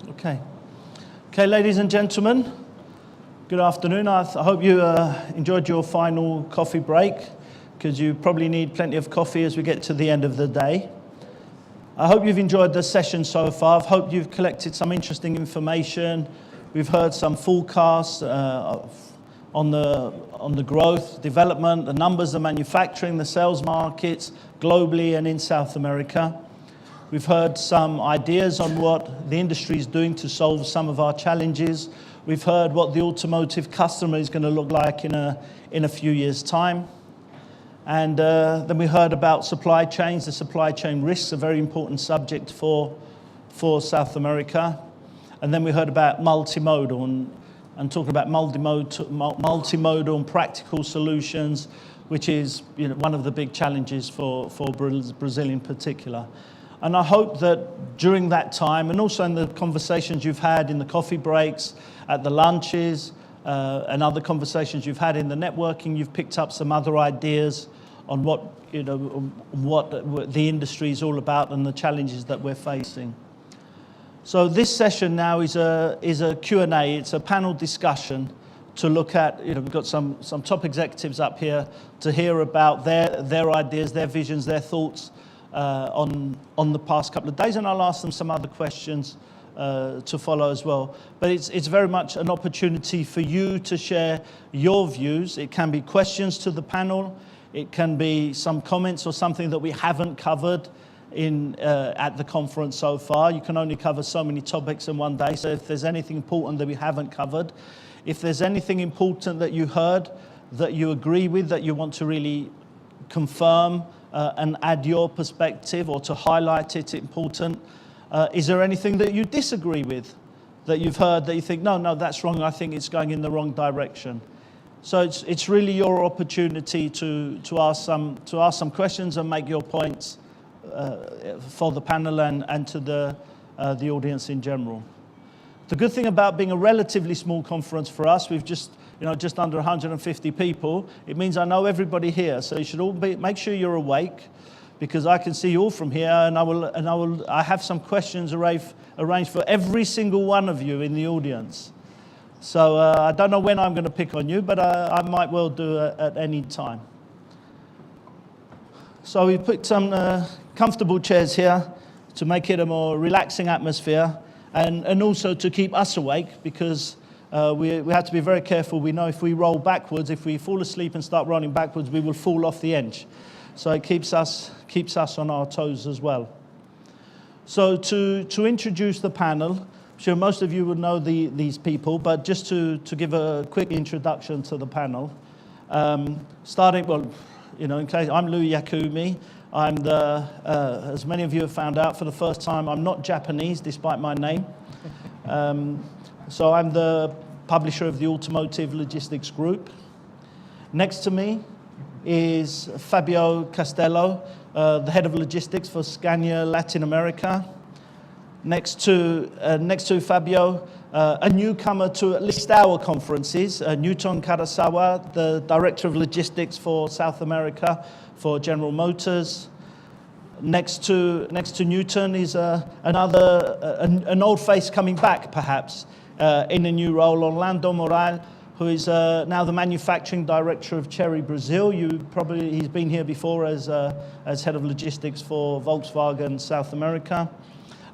Okay. Okay, ladies and gentlemen, good afternoon. I hope you enjoyed your final coffee break, because you probably need plenty of coffee as we get to the end of the day. I hope you've enjoyed the session so far. I hope you've collected some interesting information. We've heard some forecasts on the growth, development, the numbers of manufacturing, the sales markets globally and in South America. We've heard some ideas on what the industry is doing to solve some of our challenges. We've heard what the automotive customer is going to look like in a few years' time. And then we heard about supply chains. The supply chain risks, a very important subject for South America. And then we heard about multimodal and talking about multimodal and practical solutions, which is one of the big challenges for Brazil in particular. And I hope that during that time, and also in the conversations you've had in the coffee breaks, at the lunches, and other conversations you've had in the networking, you've picked up some other ideas on what the industry is all about and the challenges that we're facing. So this session now is a Q&A. It's a panel discussion to look at. We've got some top executives up here to hear about their ideas, their visions, their thoughts on the past couple of days, and I'll ask them some other questions to follow as well. But it's very much an opportunity for you to share your views. It can be questions to the panel. It can be some comments or something that we haven't covered at the conference so far. You can only cover so many topics in one day, so if there's anything important that we haven't covered, if there's anything important that you heard, that you agree with, that you want to really confirm and add your perspective or to highlight it important. Is there anything that you disagree with, that you've heard, that you think, no, that's wrong, I think it's going in the wrong direction? So it's really your opportunity to ask some questions and make your points for the panel and to the audience in general. The good thing about being a relatively small conference for us, we've just under 150 people. It means I know everybody here, so you should all make sure you're awake, because I can see you all from here, and I have some questions arranged for every single one of you in the audience. So I don't know when I'm going to pick on you, but I might well do it at any time. So we put some comfortable chairs here to make it a more relaxing atmosphere, and also to keep us awake, because we have to be very careful. We know if we roll backwards, if we fall asleep and start rolling backwards, we will fall off the edge. So it keeps us on our toes as well. So to introduce the panel, I'm sure most of you would know these people, but just to give a quick introduction to the panel. In case I'm Louis Yakumi. I'm as many of you have found out for the first time, I'm not Japanese despite my name. So I'm the publisher of the Automotive Logistics Group. Next to me is Fabio Castello, the head of logistics for Scania Latin America. Next to Fabio, a newcomer to at least our conferences, Newton Karasawa, the director of logistics for South America for General Motors. Next to Newton is an old face coming back, perhaps, in a new role, Orlando Moral, who is now the manufacturing director of Chery Brazil. He's been here before as head of logistics for Volkswagen South America.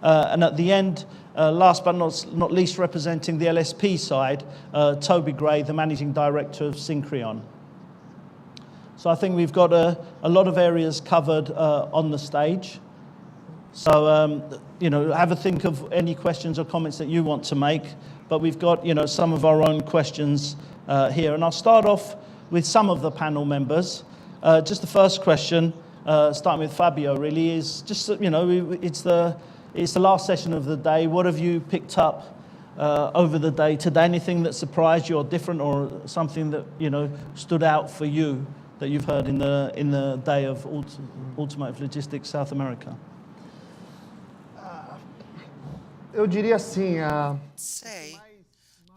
And at the end, last but not least, representing the LSP side, Toby Gray, the managing director of Syncreon. So I think we've got a lot of areas covered on the stage. So, have a think of any questions or comments that you want to make. But we've got, some of our own questions here. And I'll start off with some of the panel members. Just the first question, starting with Fabio, really, is just, it's the last session of the day. What have you picked up over the day today? Anything that surprised you or different, or something that, stood out for you that you've heard in the day of Automotive Logistics South America? Eu diria assim, Say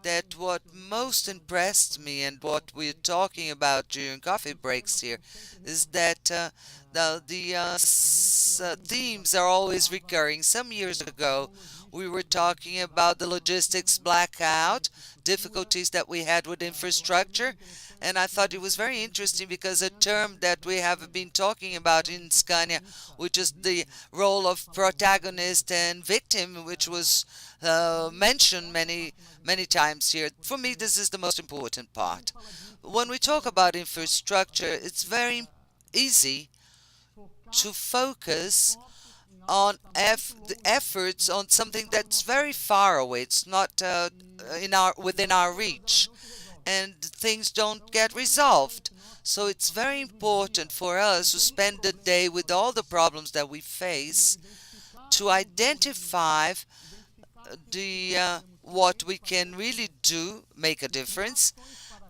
that what most impressed me and what we're talking about during coffee breaks here is that the themes are always recurring. Some years ago, we were talking about the logistics blackout, difficulties that we had with infrastructure, and I thought it was very interesting because a term that we have been talking about in Scania, which is the role of protagonist and victim, which was mentioned many times here. For me, this is the most important part. When we talk about infrastructure, it's very easy to focus on the efforts on something that's very far away. It's not within our reach, and things don't get resolved. So it's very important for us to spend the day with all the problems that we face to identify the what we can really do, make a difference,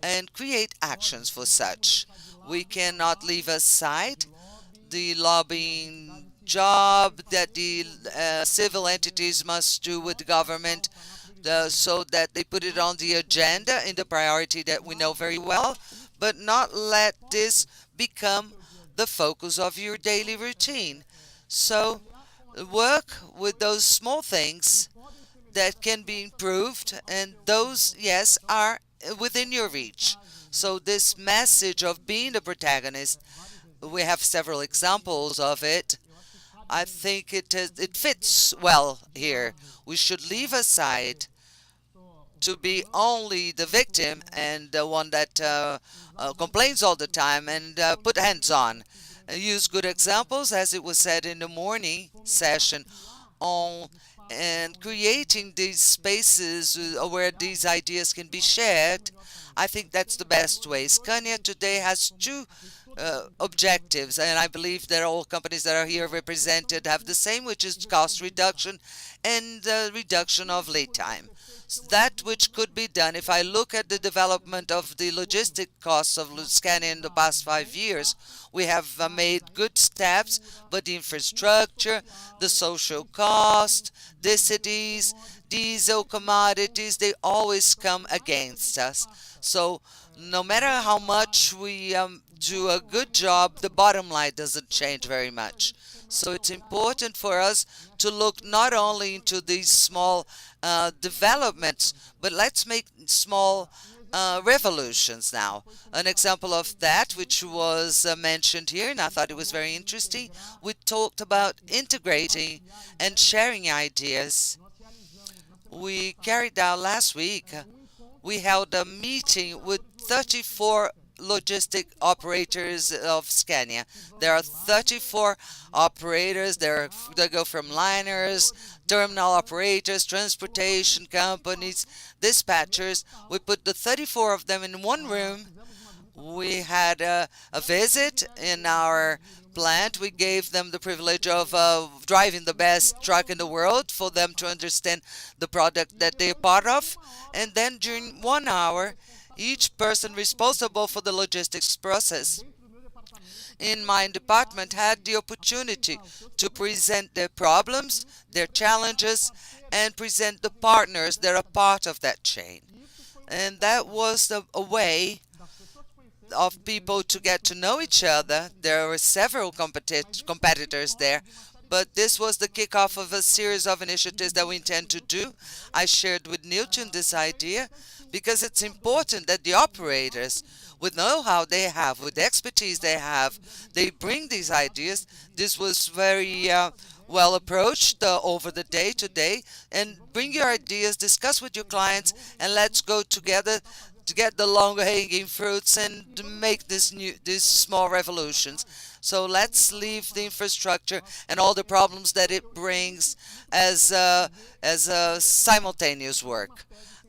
and create actions for such. We cannot leave aside the lobbying job that the civil entities must do with the government so that they put it on the agenda in the priority that we know very well, but not let this become the focus of your daily routine. So work with those small things that can be improved, and those, yes, are within your reach. So this message of being the protagonist, we have several examples of it. I think it fits well here. We should leave aside to be only the victim and the one that complains all the time and put hands on. Use good examples, as it was said in the morning session, on and creating these spaces where these ideas can be shared. I think that's the best way. Scania today has two objectives, and I believe that all companies that are here represented have the same, which is cost reduction and reduction of lead time. That which could be done, if I look at the development of the logistic costs of Scania in the past 5 years, we have made good steps, but the infrastructure, the social cost, the cities, diesel commodities, they always come against us. So no matter how much we do a good job, the bottom line doesn't change very much. So it's important for us to look not only into these small developments, but let's make small revolutions now. An example of that, which was mentioned here, and I thought it was very interesting, we talked about integrating and sharing ideas. We carried out last week, we held a meeting with 34 logistic operators of Scania. There are 34 operators. They go from liners, terminal operators, transportation companies, dispatchers. We put the 34 of them in one room. We had a visit in our plant. We gave them the privilege of driving the best truck in the world for them to understand the product that they're part of. And then during 1 hour, each person responsible for the logistics process in my department had the opportunity to present their problems, their challenges, and present the partners that are part of that chain. And that was a way of people to get to know each other. There were several competitors there, but this was the kickoff of a series of initiatives that we intend to do. I shared with Newton this idea because it's important that the operators, with know-how they have, with the expertise they have, they bring these ideas. This was very well approached over the day today. And bring your ideas, discuss with your clients, and let's go together to get the long-hanging fruits and to make these small revolutions. So let's leave the infrastructure and all the problems that it brings as a simultaneous work.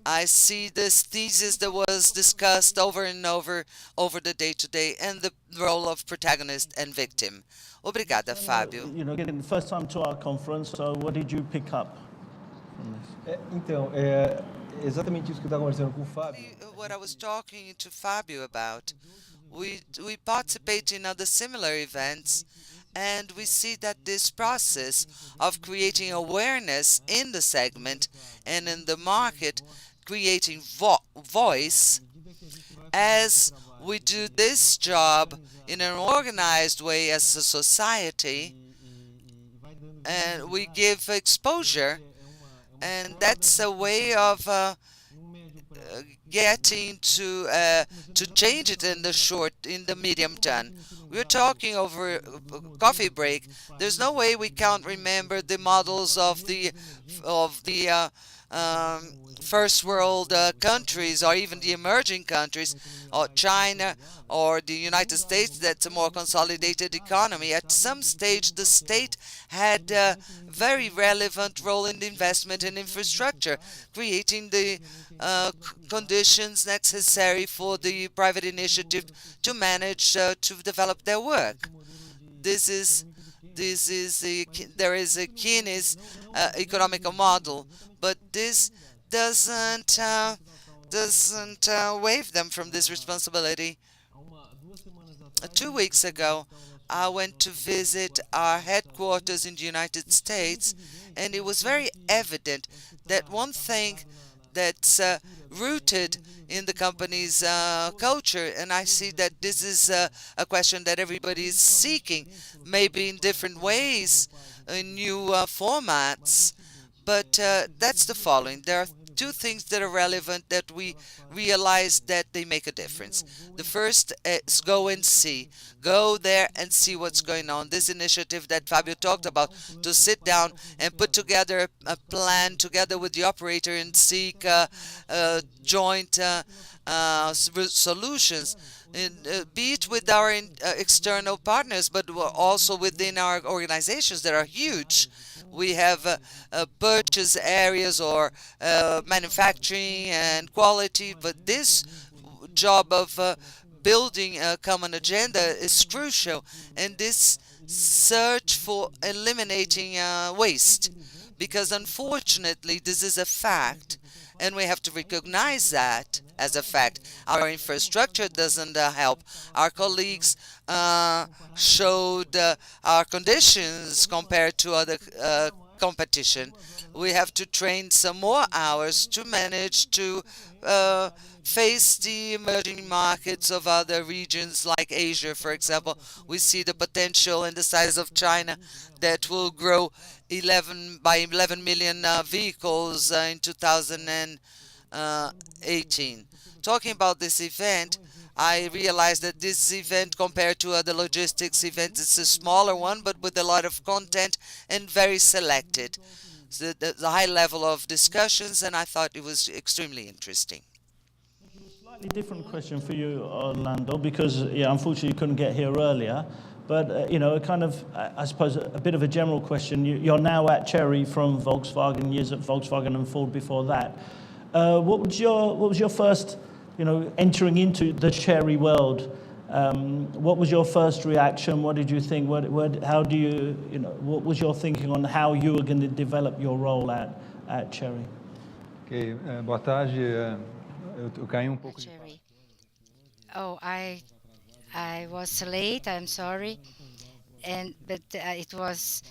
I see this thesis that was discussed over and over the day today, and the role of protagonist and victim. Obrigada, Fábio. Getting the first time to our conference, so what did you pick up from this? Então, exatamente isso que eu estava conversando com o Fábio. What I was talking to Fábio about, we participate in other similar events, and we see that this process of creating awareness in the segment and in the market creating voice as we do this job in an organized way as a society, and we give exposure, and that's a way of getting to change it in the medium term. We're talking over a coffee break. There's no way we can't remember the models of the first world countries, or even the emerging countries, or China or the United States. That's a more consolidated economy. At some stage, the state had a very relevant role in the investment in infrastructure, creating the conditions necessary for the private initiative to manage to develop their work. This is there is a Keynes economic model, but this doesn't waive them from this responsibility. 2 weeks ago, I went to visit our headquarters in the United States, and it was very evident that one thing that's rooted in the company's culture, and I see that this is a question that everybody is seeking, maybe in different ways, in new formats, but that's the following. There are two things that are relevant that we realize that they make a difference. The first is go and see. Go there and see what's going on. This initiative that Fabio talked about, to sit down and put together a plan together with the operator and seek joint solutions, be it with our external partners, but also within our organizations that are huge. We have purchase areas or manufacturing and quality, but this job of building a common agenda is crucial, and this search for eliminating waste, because unfortunately this is a fact, and we have to recognize that as a fact. Our infrastructure doesn't help. Our colleagues showed our conditions compared to other competition. We have to train some more hours to manage to face the emerging markets of other regions like Asia, for example. We see the potential and the size of China that will grow 11 million vehicles in 2018. Talking about this event, I realized that this event, compared to other logistics events, is a smaller one, but with a lot of content and very selected. So the high level of discussions, and I thought it was extremely interesting. Slightly different question for you, Orlando, because yeah, unfortunately you couldn't get here earlier. But a kind of, I suppose, a bit of a general question. You're now at Chery from Volkswagen, years at Volkswagen and Ford before that. What was your first, entering into the Chery world? What was your first reaction? What did you think? How do you, what was your thinking on how you were going to develop your role at Chery? Ok, boa tarde. Eu caí pouco de Jerry. Oh, I was late. I'm sorry, but it was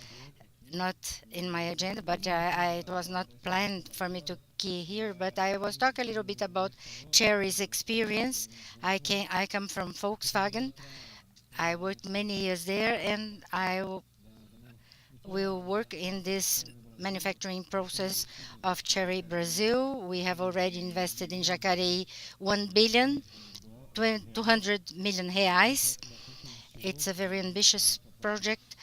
not in my agenda. But it was not planned for me to key here. But I was talk a little bit about Cherry's experience. I come from Volkswagen. I worked many years there, and will work in this manufacturing process of Cherry Brazil. We have already invested in Jacareí 1 billion, 200 million reais. It's a very ambitious project.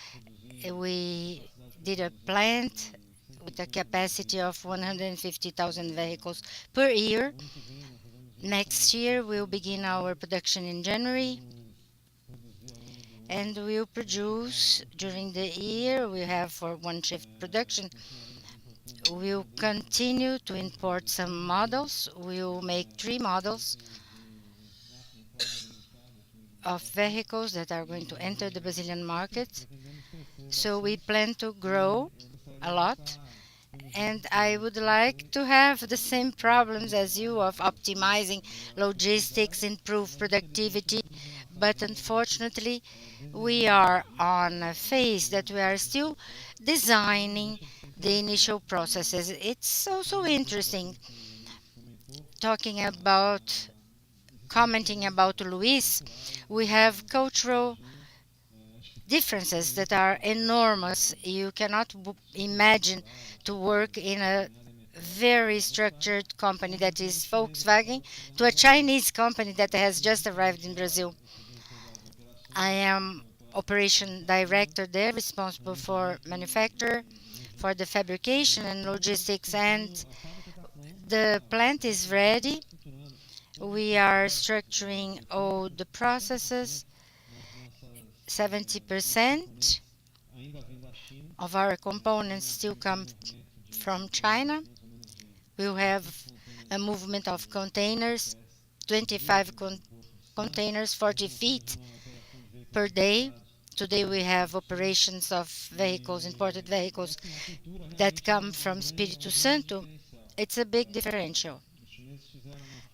We did a plant with a capacity of 150,000 vehicles per year. Next year, we'll begin our production in January, and we'll produce during the year. We have for one shift production. We'll continue to import some models. We'll make 3 models of vehicles that are going to enter the Brazilian market. So we plan to grow a lot, and I would like to have the same problems as you of optimizing logistics, improve productivity, but unfortunately we are on a phase that we are still designing the initial processes. It's also interesting. talking about, commenting about Luis, we have cultural differences that are enormous. You cannot imagine to work in a very structured company that is Volkswagen to a Chinese company that has just arrived in Brazil. I am operation director there, responsible for manufacture, for the fabrication and logistics, and the plant is ready. We are structuring all the processes. 70% of our components still come from China. We'll have a movement of containers, 25 containers, 40 feet per day. Today we have operations of vehicles, imported vehicles that come from Espírito Santo. It's a big differential.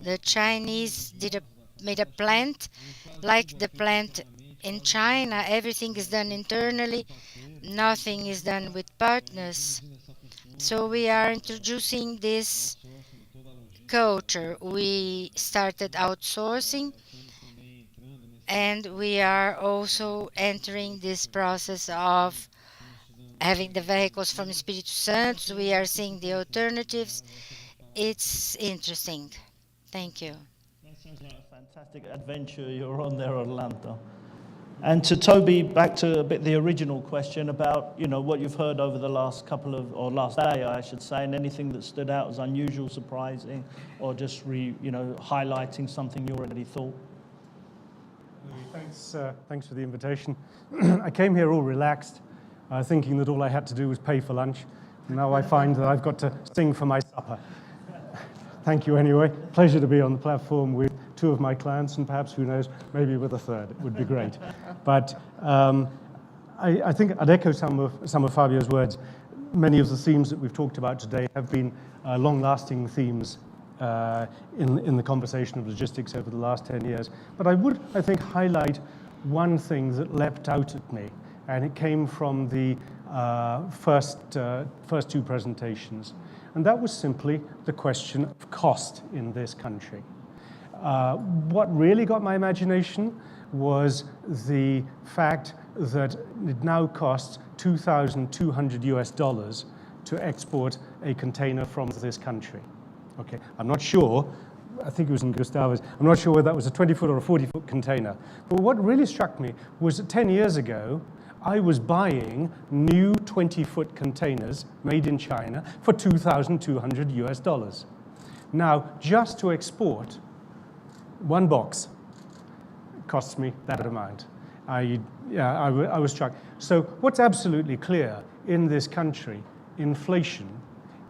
The Chinese made a plant like the plant in China. Everything is done internally. Nothing is done with partners. So we are introducing this culture. We started outsourcing, and we are also entering this process of having the vehicles from Espírito Santo. We are seeing the alternatives. It's interesting. Thank you. That sounds like a fantastic adventure you're on there, Orlando. And to Toby, back to a bit the original question about, what you've heard over the last or last day, I should say, and anything that stood out as unusual, surprising, or just highlighting something you already thought. Thanks for the invitation. I came here all relaxed, thinking that all I had to do was pay for lunch. Now I find that I've got to sing for my supper. Thank you anyway. Pleasure to be on the platform with two of my clients, and perhaps, who knows, maybe with a third. It would be great. But I think I'd echo some of Fabio's words. Many of the themes that we've talked about today have been long-lasting themes in the conversation of logistics over the last 10 years. But I would, I think, highlight one thing that leapt out at me, and it came from the first two presentations. And that was simply the question of cost in this country. What really got my imagination was the fact that it now costs $2,200 to export a container from this country. Okay, I'm not sure, I think it was in Gustavo's, I'm not sure whether that was a 20-foot or a 40-foot container. But what really struck me was that 10 years ago, I was buying new 20-foot containers made in China for $2,200. Now, just to export one box costs me that amount. I was struck. So what's absolutely clear in this country, inflation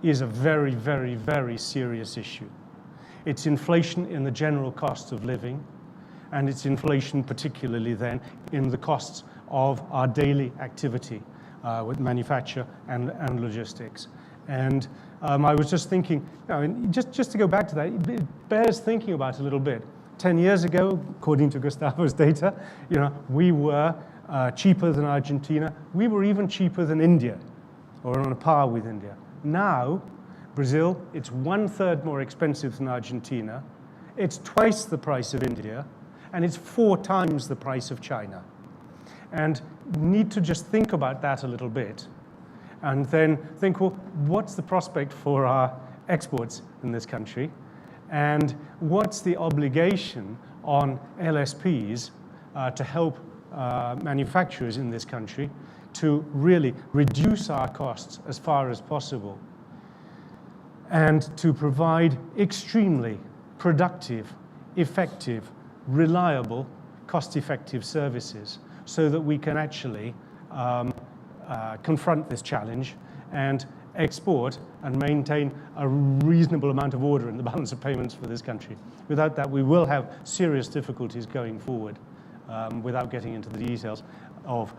is a very, very, very serious issue. It's inflation in the general cost of living, and it's inflation particularly then in the costs of our daily activity with manufacture and logistics. And I was just thinking, just to go back to that, it bears thinking about a little bit. 10 years ago, according to Gustavo's data, we were cheaper than Argentina. We were even cheaper than India, or on a par with India. Now, Brazil, it's 1/3 more expensive than Argentina. It's twice the price of India, and it's 4 times the price of China. And need to just think about that a little bit, and then think, well, what's the prospect for our exports in this country? And what's the obligation on LSPs to help manufacturers in this country to really reduce our costs as far as possible, and to provide extremely productive, effective, reliable, cost-effective services so that we can actually confront this challenge and export and maintain a reasonable amount of order in the balance of payments for this country. Without that, we will have serious difficulties going forward, without getting into the details of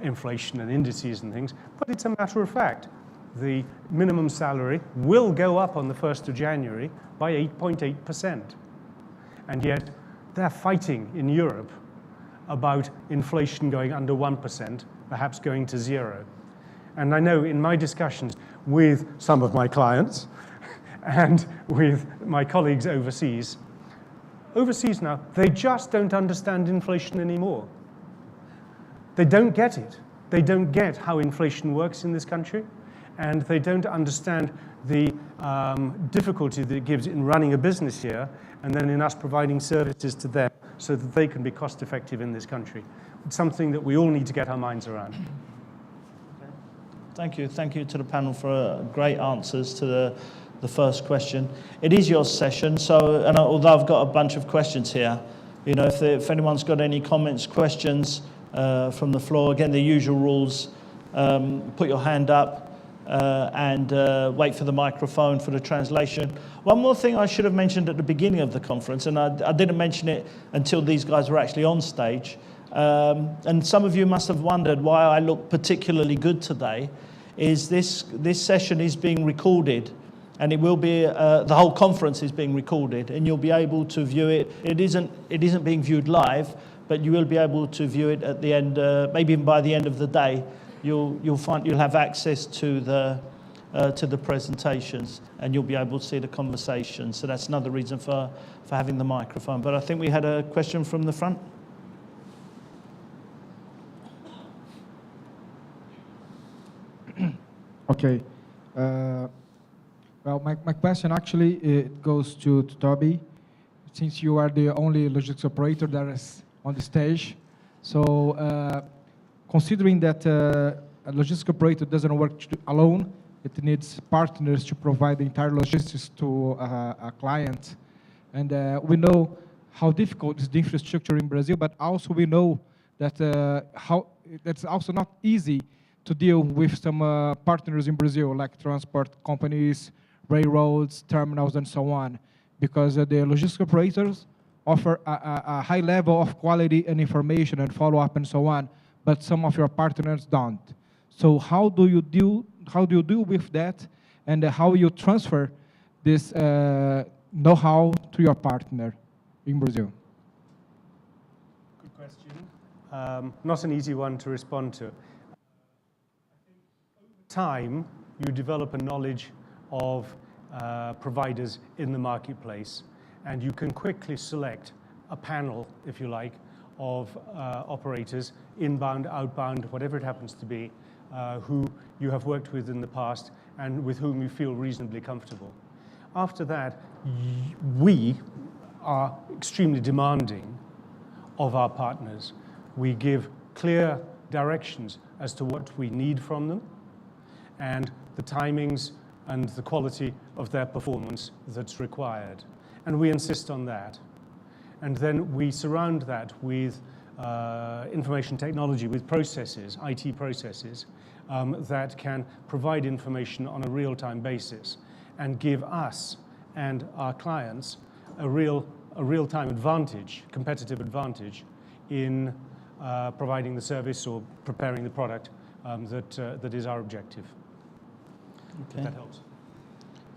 inflation and indices and things. But it's a matter of fact. The minimum salary will go up on the 1st of January by 8.8%. And yet, they're fighting in Europe about inflation going under 1%, perhaps going to 0. And I know in my discussions with some of my clients and with my colleagues overseas. Overseas now, they just don't understand inflation anymore. They don't get it. They don't get how inflation works in this country, and they don't understand the difficulty that it gives in running a business here, and then in us providing services to them so that they can be cost effective in this country. It's something that we all need to get our minds around. Thank you. Thank you to the panel for great answers to the first question. It is your session, so, and although I've got a bunch of questions here, you know, if anyone's got any comments, questions from the floor, again, the usual rules, put your hand up and wait for the microphone for the translation. One more thing I should have mentioned at the beginning of the conference, and I didn't mention it until these guys were actually on stage, and some of you must have wondered why I look particularly good today, is this session is being recorded, and it will be, the whole conference is being recorded, and you'll be able to view it. It isn't being viewed live, but you will be able to view it at the end, maybe even by the end of the day. You'll have access to the presentations, and you'll be able to see the conversation. So that's another reason for having the microphone. But I think we had a question from the front. Okay. Well, my question actually it goes to Toby, since you are the only logistics operator that is on the stage. So, considering that a logistics operator doesn't work alone, it needs partners to provide the entire logistics to a client. And we know how difficult is the infrastructure in Brazil, but also we know that that's also not easy to deal with some partners in Brazil, like transport companies, railroads, terminals, and so on, because the logistics operators offer a high level of quality and information and follow-up and so on, but some of your partners don't. So how do you deal with that, and how you transfer this know-how to your partner in Brazil? Good question. Not an easy one to respond to. Time, you develop a knowledge of providers in the marketplace, and you can quickly select a panel, if you like, of operators, inbound, outbound, whatever it happens to be, who you have worked with in the past and with whom you feel reasonably comfortable. After that, we are extremely demanding of our partners. We give clear directions as to what we need from them, and the timings and the quality of their performance that's required. And we insist on that. And then we surround that with information technology, with processes, IT processes, that can provide information on a real-time basis and give us and our clients a real-time advantage, competitive advantage, in providing the service or preparing the product that is our objective. Okay. If that helps.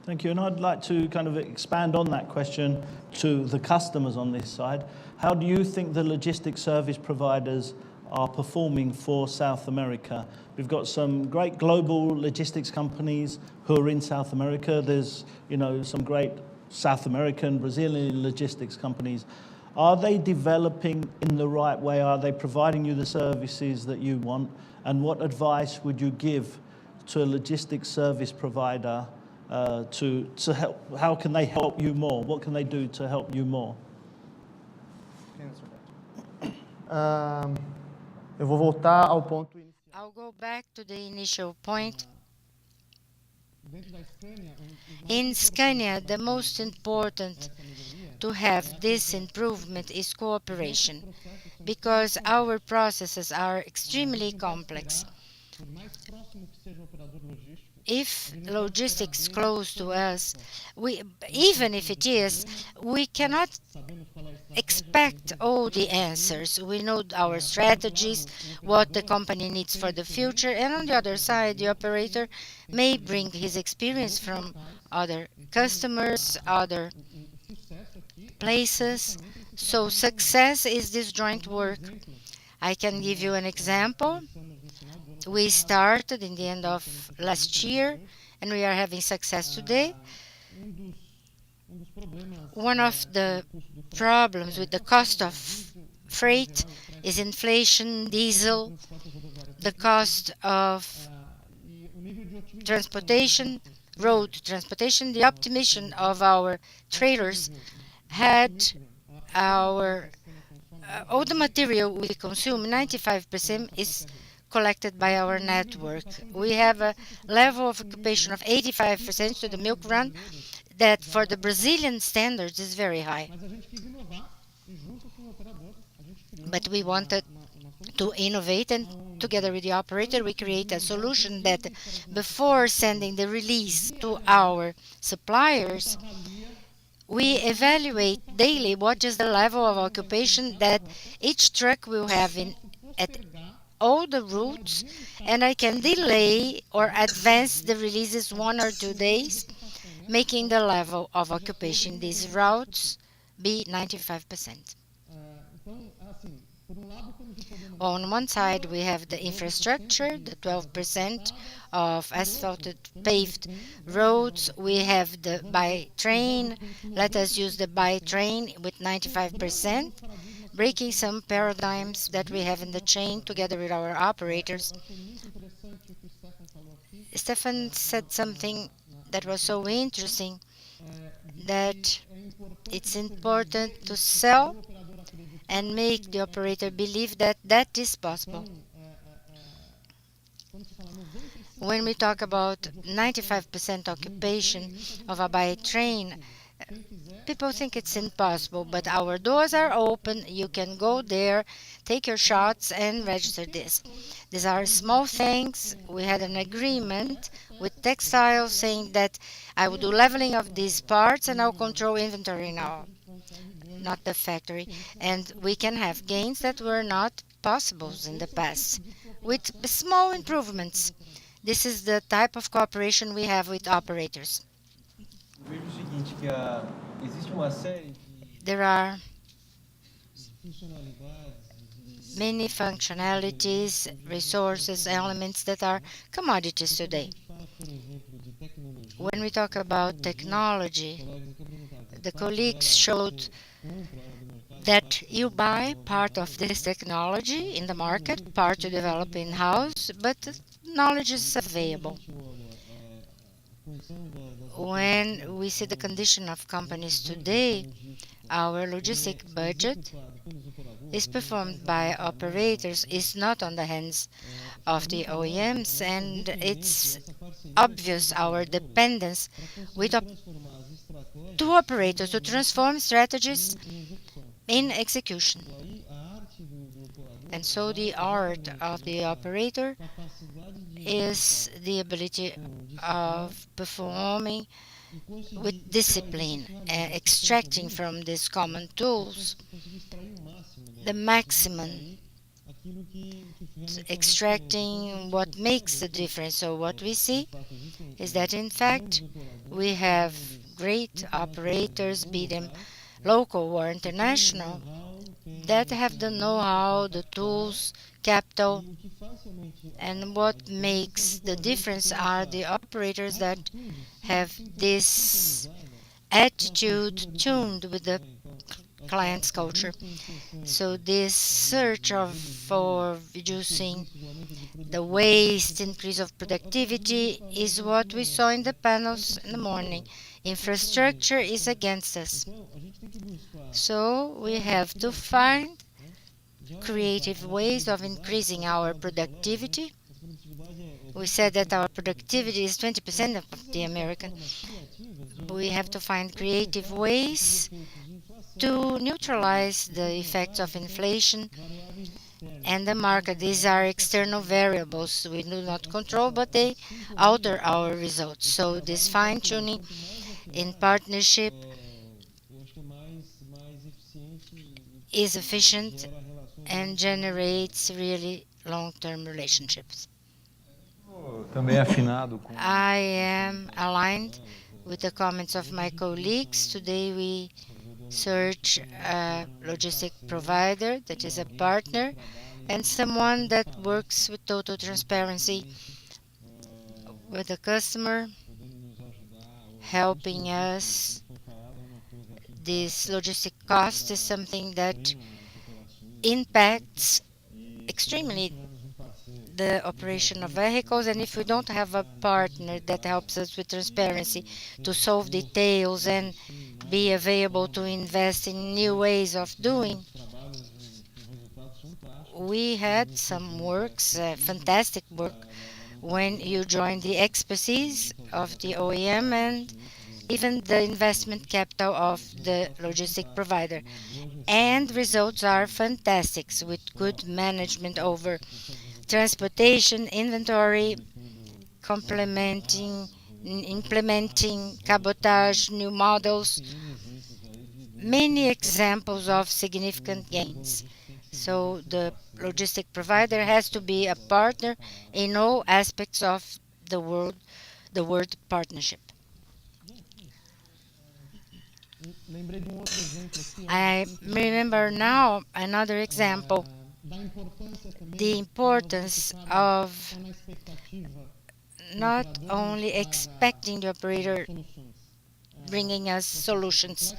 Thank you. And I'd like to kind of expand on that question to the customers on this side. How do you think the logistics service providers are performing for South America? We've got some great global logistics companies who are in South America. There's, you know, some great South American, Brazilian logistics companies. Are they developing in the right way? Are they providing you the services that you want? And what advice would you give to a logistics service provider to help? How can they help you more? What can they do to help you more? Eu vou voltar ao ponto inicial. I'll go back to the initial point. In Scania, the most important to have this improvement is cooperation, because our processes are extremely complex. If logistics close to us, even if it is, we cannot expect all the answers. We know our strategies, what the company needs for the future, and on the other side, the operator may bring his experience from other customers, other places. So success is this joint work. I can give you an example. We started in the end of last year, and we are having success today. One of the problems with the cost of freight is inflation, diesel, the cost of transportation, road transportation, the optimization of our trailers had our all the material we consume, 95% is collected by our network. We have a level of occupation of 85% to the milk run that for the Brazilian standards is very high. But we wanted to innovate, and together with the operator we create a solution that before sending the release to our suppliers, we evaluate daily what is the level of occupation that each truck will have in at all the routes, and I can delay or advance the releases 1 or 2 days, making the level of occupation in these routes be 95%. On one side, we have the infrastructure, the 12% of asphalted paved roads. We have the by train. Let us use the by train with 95%, breaking some paradigms that we have in the chain together with our operators. Stefan said something that was so interesting, that it's important to sell and make the operator believe that that is possible. When we talk about 95% occupation of a by train, people think it's impossible, but our doors are open. You can go there, take your shots, and register this. These are small things. We had an agreement with textiles saying that I will do leveling of these parts and I'll control inventory now, not the factory. And we can have gains that were not possible in the past with small improvements. This is the type of cooperation we have with operators. Vejo o seguinte, que existe uma série There are many functionalities, resources, elements that are commodities today. When we talk about technology, the colleagues showed that you buy part of this technology in the market, part to develop in-house, but the knowledge is available. When we see the condition of companies today, our logistic budget is performed by operators, is not on the hands of the OEMs, and it's obvious our dependence with two operators to transform strategies in execution. And so the art of the operator is the ability of performing with discipline, extracting from these common tools the maximum, extracting what makes the difference. So what we see is that in fact we have great operators, be them local or international, that have the know-how, the tools, capital, and what makes the difference are the operators that have this attitude tuned with the client's culture. So this search for reducing the waste, increase of productivity is what we saw in the panels in the morning. Infrastructure is against us. So we have to find creative ways of increasing our productivity. We said that our productivity is 20% of the American. We have to find creative ways to neutralize the effects of inflation and the market. These are external variables we do not control, but they alter our results. So this fine-tuning in partnership is efficient and generates really long-term relationships. I am aligned with the comments of my colleagues. Today we search a logistic provider that is a partner and someone that works with total transparency with the customer, helping us. This logistic cost is something that impacts extremely the operation of vehicles, and if we don't have a partner that helps us with transparency to solve details and be available to invest in new ways of doing, we had some works, fantastic work, when you join the expertise of the OEM and even the investment capital of the logistic provider. And results are fantastic with good management over transportation, inventory, complementing, implementing cabotage, new models, many examples of significant gains. So the logistic provider has to be a partner in all aspects of the word partnership. I remember now another example, the importance of not only expecting the operator bringing us solutions.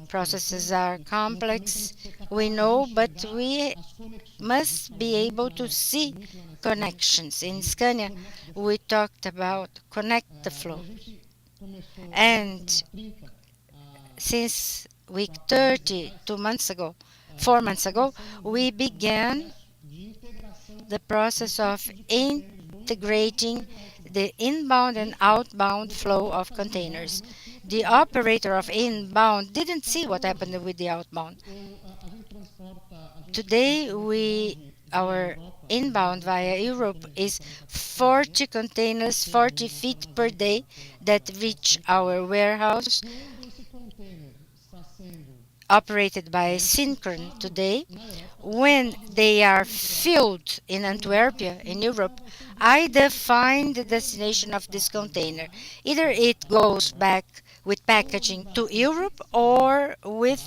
Processes are complex, we know, but we must be able to see connections. In Scania, we talked about connect the flow. And since week 30, 2 months ago, 4 months ago, we began the process of integrating the inbound and outbound flow of containers. The operator of inbound didn't see what happened with the outbound. Today, our inbound via Europe is 40 containers, 40 feet per day that reach our warehouse operated by Synchron today. When they are filled in Antwerp, in Europe, I define the destination of this container. Either it goes back with packaging to Europe or with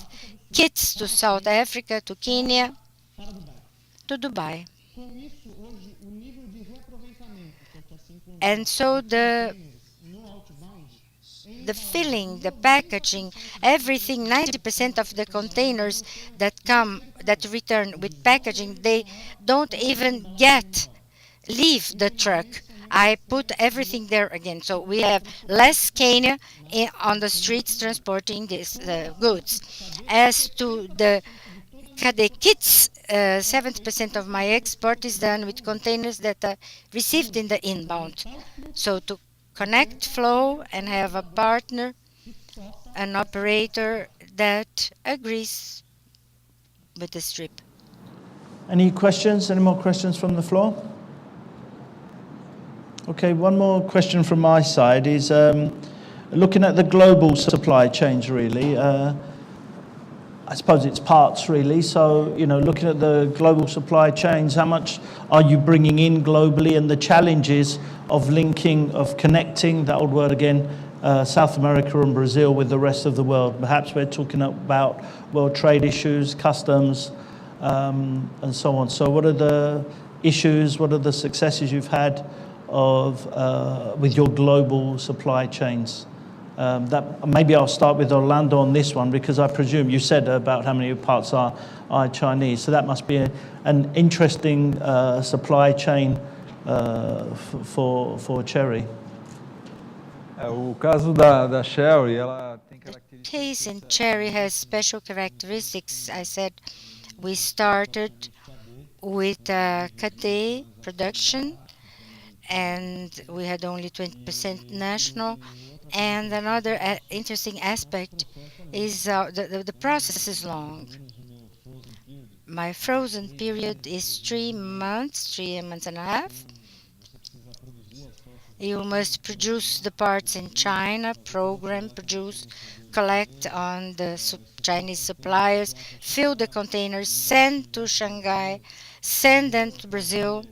kits to South Africa, to Kenya, to Dubai. And so the filling, the packaging, everything, 90% of the containers that return with packaging, they don't even leave the truck. I put everything there again. So we have less Scania on the streets transporting these goods. As to the kits, 70% of my export is done with containers that are received in the inbound. So to connect flow and have a partner, an operator that agrees with the strip. Any questions? Any more questions from the floor? Okay, one more question from my side is looking at the global supply chains, really. I suppose it's parts, really. So, looking at the global supply chains, how much are you bringing in globally, and the challenges of connecting, that old word again, South America and Brazil with the rest of the world? Perhaps we're talking about world trade issues, customs, and so on. So what are the issues, what are the successes you've had with your global supply chains? Maybe I'll start with Orlando on this one, because I presume you said about how many parts are Chinese. So that must be an interesting supply chain for Chery. O caso da Chery, ela tem The características. case in Chery has special characteristics. I said we started with Cathay production, and we had only 20% national. And another interesting aspect is the process is long. My frozen period is 3 months, 3 months and a half. You must produce the parts in China, program, produce, collect on the Chinese suppliers, fill the containers, send to Shanghai, send them to Brazil,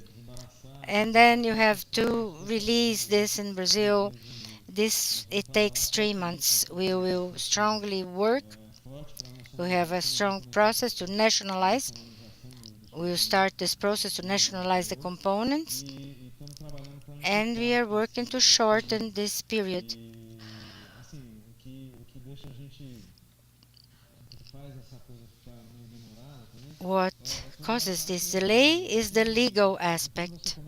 and then you have to release this in Brazil. It takes 3 months. We will strongly work. We have a strong process to nationalize. We will start this process to nationalize the components, and we are working to shorten this period. What causes this delay is the legal aspect.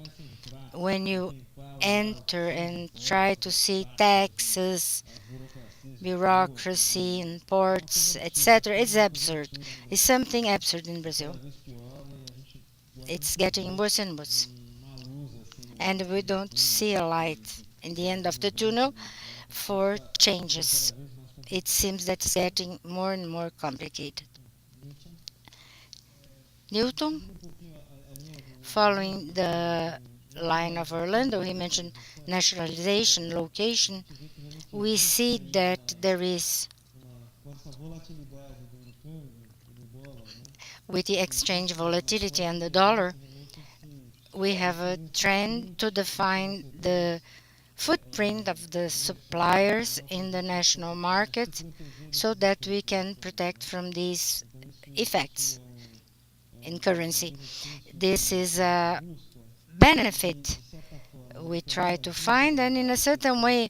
When you enter and try to see taxes, bureaucracy, imports, etc., it's absurd. It's something absurd in Brazil. It's getting worse and worse. And we don't see a light in the end of the tunnel for changes. It seems that it's getting more and more complicated. Newton, following the line of Orlando, he mentioned nationalization, location. We see that there is, with the exchange volatility and the dollar, we have a trend to define the footprint of the suppliers in the national market so that we can protect from these effects in currency. This is a benefit we try to find, and in a certain way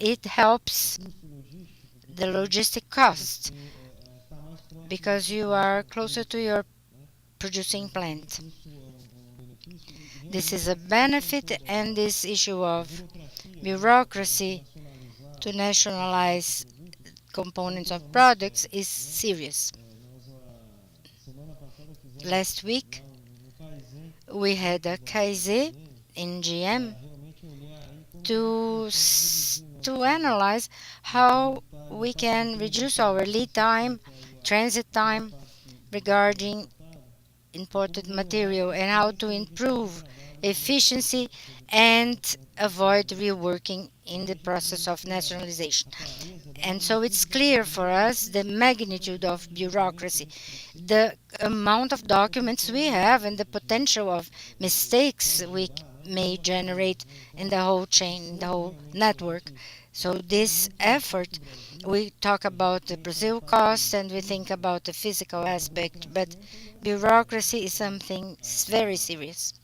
it helps the logistic cost because you are closer to your producing plant. This is a benefit, and this issue of bureaucracy to nationalize components of products is serious. Last week, we had a Kaizen in GM to analyze how we can reduce our lead time, transit time regarding imported material and how to improve efficiency and avoid reworking in the process of nationalization. And so it's clear for us the magnitude of bureaucracy, the amount of documents we have, and the potential of mistakes we may generate in the whole chain, the whole network. So this effort, we talk about the Brazil cost and we think about the physical aspect, but bureaucracy is something very serious.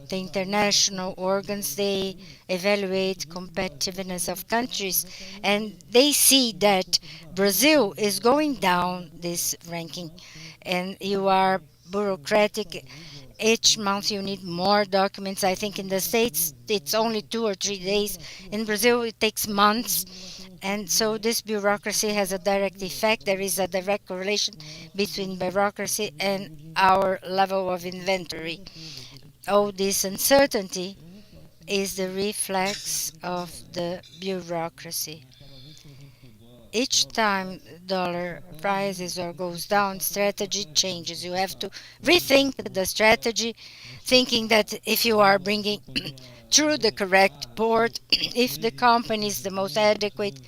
The international organs, they evaluate competitiveness of countries, and they see that Brazil is going down this ranking, and you are bureaucratic. Each month you need more documents. I think in the States it's only 2 or 3 days. In Brazil it takes months. And so this bureaucracy has a direct effect. There is a direct correlation between bureaucracy and our level of inventory. All this uncertainty is the reflex of the bureaucracy. Each time dollar rises or goes down, strategy changes. You have to rethink the strategy, thinking that if you are bringing through the correct port, if the company is the most adequate,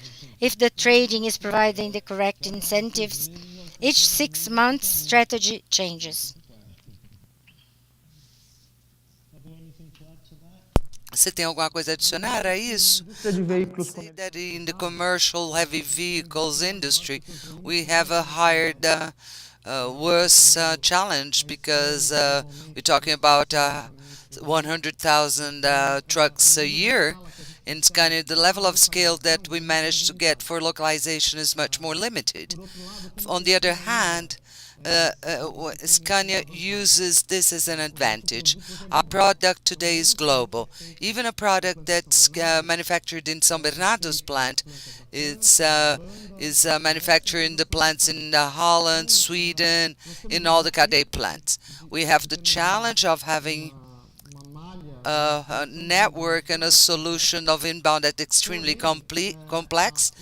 if the trading is providing the correct incentives, each 6 months strategy changes. Você tem alguma coisa a adicionar a isso? Indústria de veículos Say that in the commercial heavy vehicles industry, we have a hired worse challenge because we're talking about 100,000 trucks a year. In Scania, the level of scale that we managed to get for localization is much more limited. On the other hand, Scania uses this as an advantage. Our product today is global. Even a product that's manufactured in São Bernardo's plant is manufactured in the plants in Holland, Sweden, in all the Cadê plants. We have the challenge of having a network and a solution of inbound that's extremely complex.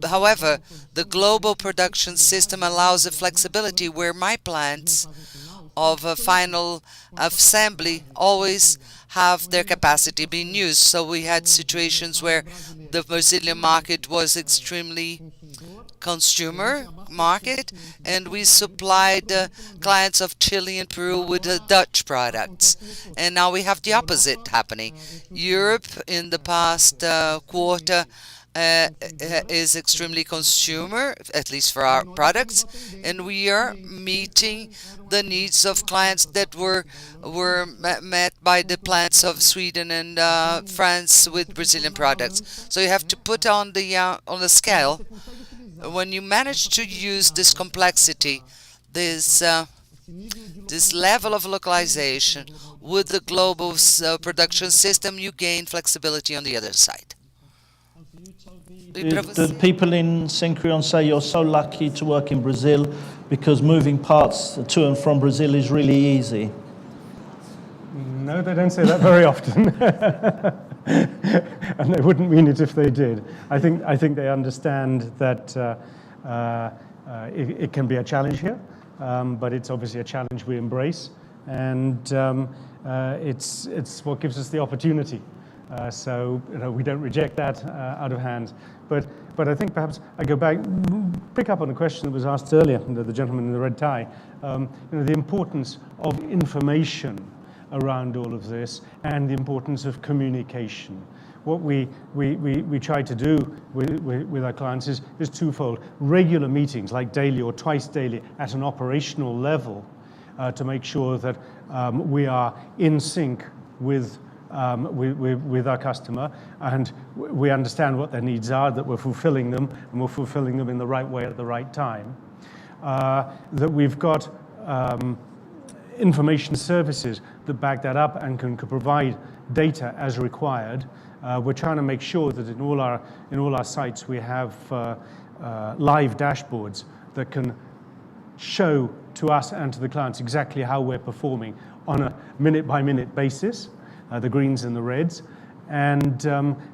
However, the global production system allows a flexibility where my plants of final assembly always have their capacity being used. So we had situations where the Brazilian market was extremely consumer market, and we supplied clients of Chile and Peru with Dutch products. And now we have the opposite happening. Europe in the past quarter is extremely consumer, at least for our products, and we are meeting the needs of clients that were met by the plants of Sweden and France with Brazilian products. So you have to put on the scale when you manage to use this complexity, this this level of localization with the global production system, you gain flexibility on the other side. The people in Syncrion say you're so lucky to work in Brazil because moving parts to and from Brazil is really easy. No, they don't say that very often. And they wouldn't mean it if they did. I think they understand that it can be a challenge here, but it's obviously a challenge we embrace, and it's what gives us the opportunity. So we don't reject that out of hand. But I think perhaps I go back, pick up on the question that was asked earlier, the gentleman in the red tie, the importance of information around all of this and the importance of communication. What we try to do with our clients is twofold. Regular meetings, like daily or twice daily, at an operational level, to make sure that we are in sync with our customer, and we understand what their needs are, that we're fulfilling them, and we're fulfilling them in the right way at the right time. That we've got information services that back that up and can provide data as required. We're trying to make sure that in all our sites we have live dashboards that can show to us and to the clients exactly how we're performing on a minute-by-minute basis, the greens and the reds, and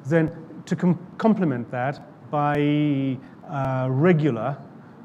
then to complement that by regular,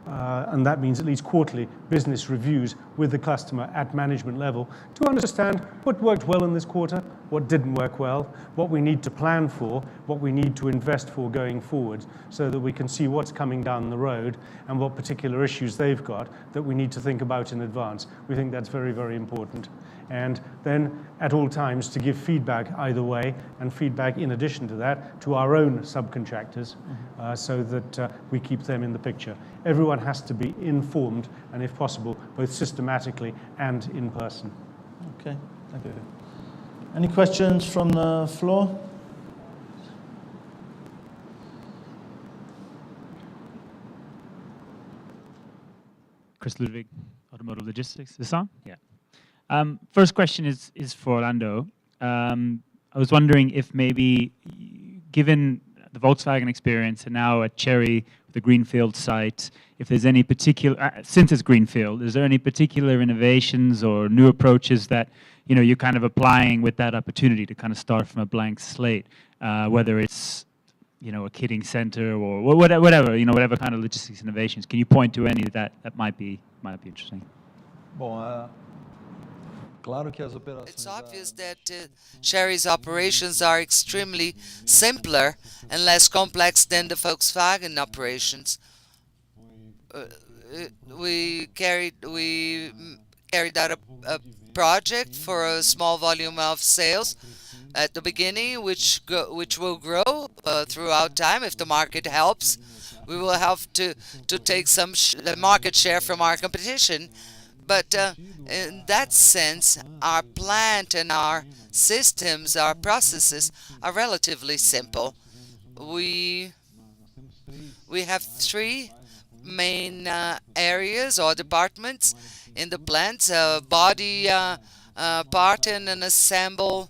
and that means at least quarterly, business reviews with the customer at management level to understand what worked well in this quarter, what didn't work well, what we need to plan for, what we need to invest for going forward, so that we can see what's coming down the road and what particular issues they've got that we need to think about in advance. We think that's very, very important. And then at all times to give feedback either way, and feedback in addition to that to our own subcontractors, so that we keep them in the picture. Everyone has to be informed, and if possible, both systematically and in person. Okay, thank you. Any questions from the floor? Chris Ludwig, Automotive Logistics. Is this on? Yeah. First question is for Orlando. I was wondering if maybe, given the Volkswagen experience and now at Chery, the Greenfield site, if there's any particular, since it's Greenfield, is there any particular innovations or new approaches that you're kind of applying with that opportunity to kind of start from a blank slate, whether it's a kitting center or whatever, whatever kind of logistics innovations? Can you point to any that might be interesting? It's obvious that Chery's operations are extremely simpler and less complex than the Volkswagen operations. We carried out a project for a small volume of sales at the beginning, which will grow throughout time if the market helps. We will have to take some market share from our competition. But in that sense, our plant and our systems, our processes are relatively simple. We have three main areas or departments in the plant: body part and an assemble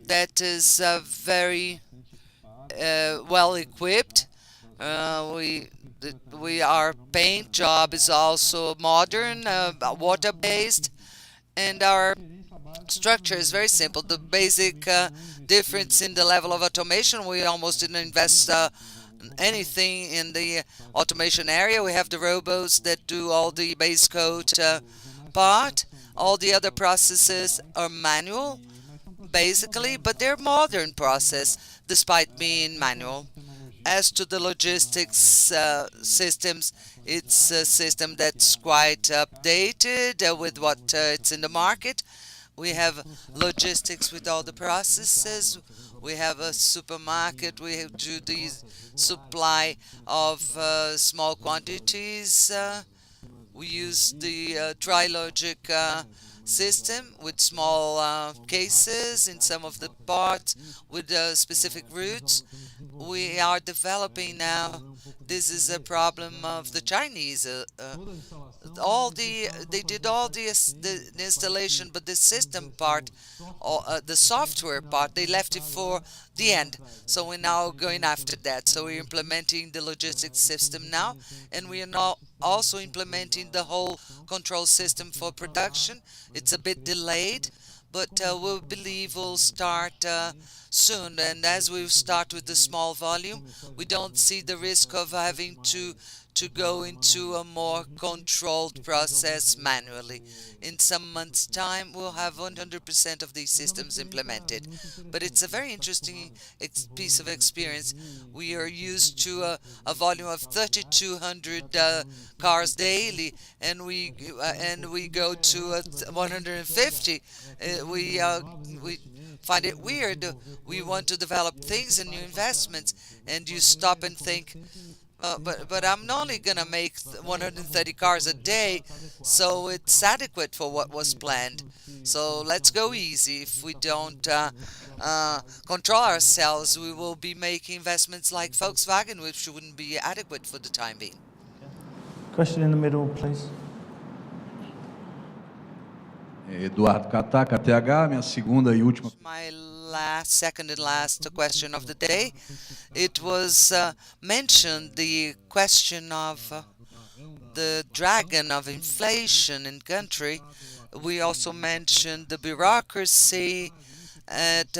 that is very well equipped. Our paint job is also modern, water-based, and our structure is very simple. The basic difference in the level of automation, we almost didn't invest anything in the automation area. We have the robots that do all the base coat part. All the other processes are manual, basically, but they're modern process despite being manual. As to the logistics systems, it's a system that's quite updated with what it's in the market. We have logistics with all the processes. We have a supermarket. We do the supply of small quantities. We use the Trilogic system with small cases in some of the parts with specific routes. We are developing now. This is a problem of the Chinese. They did all the installation, but the system part, the software part, they left it for the end. So we're now going after that. So we're implementing the logistics system now, and we are now also implementing the whole control system for production. It's a bit delayed, but we believe we'll start soon. And as we start with the small volume, we don't see the risk of having to go into a more controlled process manually. In some months' time, we'll have 100% of these systems implemented. But it's a very interesting piece of experience. We are used to a volume of 3,200 cars daily, and we go to 150. We find it weird. We want to develop things and new investments, and you stop and think, but I'm only going to make 130 cars a day, so it's adequate for what was planned. So let's go easy. If we don't control ourselves, we will be making investments like Volkswagen, which wouldn't be adequate for the time being. Question in the middle, please. Eduardo Cataca, TH, minha segunda e última. My second and last question of the day. It was mentioned the question of the dragon of inflation in country. We also mentioned the bureaucracy at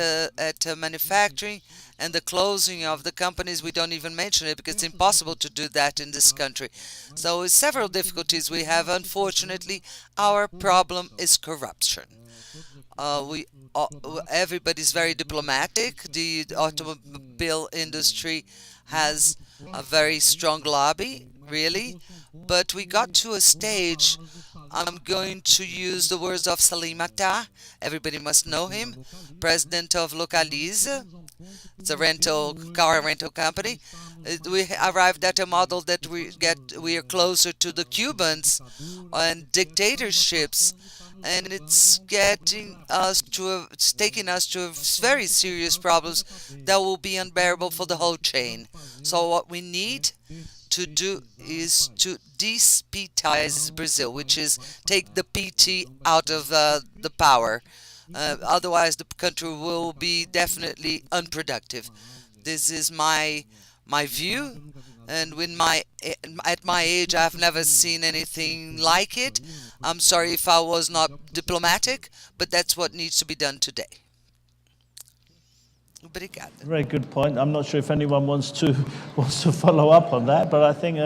manufacturing and the closing of the companies. We don't even mention it because it's impossible to do that in this country. So with several difficulties we have. Unfortunately, our problem is corruption. Everybody's very diplomatic. The automobile industry has a very strong lobby, really. But we got to a stage, I'm going to use the words of Salim Atta, everybody must know him, president of Localize. It's a car rental company. We arrived at a model that we are closer to the Cubans and dictatorships, and it's taking us to very serious problems that will be unbearable for the whole chain. So what we need to do is to despetize Brazil, which is take the PT out of the power. Otherwise, the country will be definitely unproductive. This is my view, and at my age, I've never seen anything like it. I'm sorry if I was not diplomatic, but that's what needs to be done today. Obrigada. Very good point. I'm not sure if anyone wants to follow up on that, but I think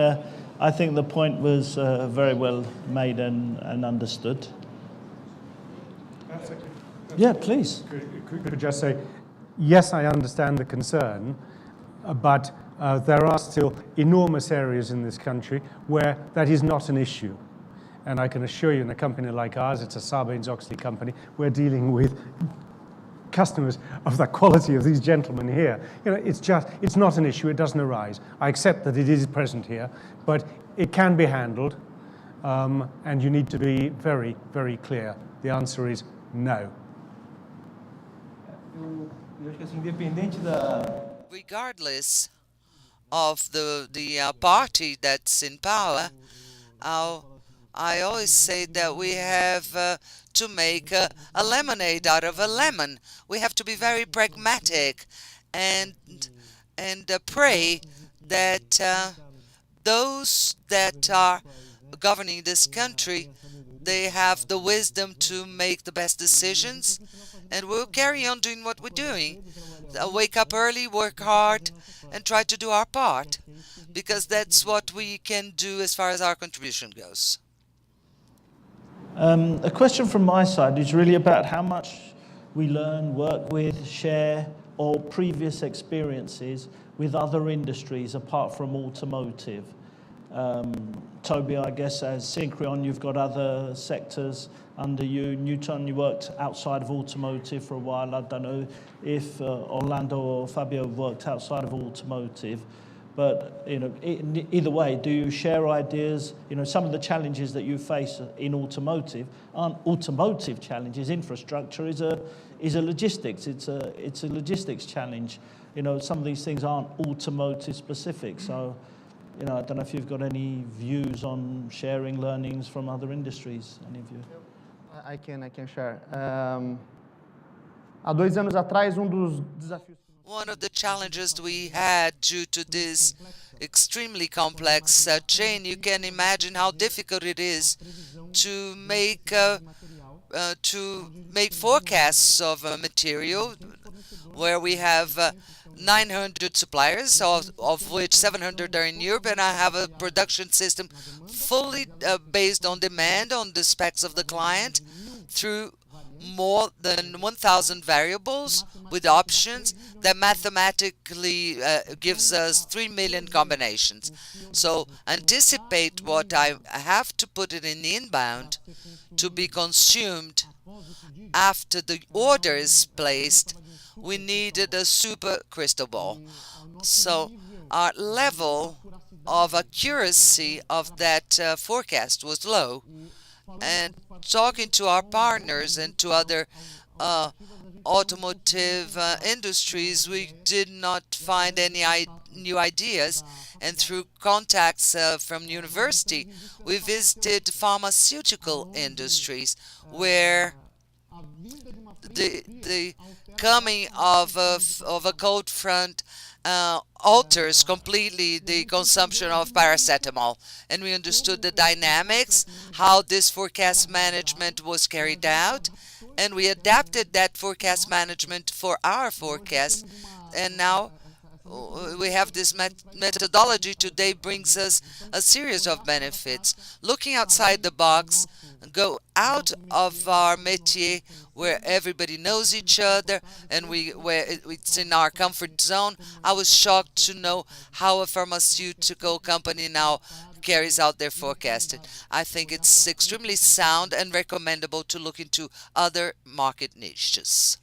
the point was very well made and understood. Yeah, please. Could just say, yes, I understand the concern, but there are still enormous areas in this country where that is not an issue. And I can assure you, in a company like ours, it's a Sarbanes-Oxley company, we're dealing with customers of the quality of these gentlemen here. You know, it's not an issue, it doesn't arise. I accept that it is present here, but it can be handled, and you need to be very, very clear. The answer is no. Regardless of the party that's in power, I always say that we have to make a lemonade out of a lemon. We have to be very pragmatic and pray that those that are governing this country, they have the wisdom to make the best decisions, and we'll carry on doing what we're doing. Wake up early, work hard, and try to do our part, because that's what we can do as far as our contribution goes. A question from my side is really about how much we learn, work with, share, or previous experiences with other industries apart from automotive. Toby, I guess as Syncreon, you've got other sectors under you. Newton, you worked outside of automotive for a while. I don't know if Orlando or Fabio worked outside of automotive. But either way, do you share ideas? Some of the challenges that you face in automotive aren't automotive challenges. Infrastructure is a logistics. It's a logistics challenge. Some of these things aren't automotive specific. So, I don't know if you've got any views on sharing learnings from other industries. Any of you? I can share. Há 2 anos atrás, dos desafios. One of the challenges we had due to this extremely complex chain, you can imagine how difficult it is to make forecasts of a material where we have 900 suppliers, of which 700 are in Europe, and I have a production system fully based on demand, on the specs of the client, through more than 1,000 variables with options that mathematically gives us 3 million combinations. So anticipate what I have to put it in the inbound to be consumed after the order is placed. We needed a super crystal ball. So our level of accuracy of that forecast was low. And talking to our partners and to other automotive industries, we did not find any new ideas. And through contacts from university, we visited pharmaceutical industries where the coming of a cold front alters completely the consumption of paracetamol. And we understood the dynamics, how this forecast management was carried out, and we adapted that forecast management for our forecast. And now we have this methodology today brings us a series of benefits. Looking outside the box, go out of our métier where everybody knows each other and where it's in our comfort zone. I was shocked to know how a pharmaceutical company now carries out their forecasting. I think it's extremely sound and recommendable to look into other market niches.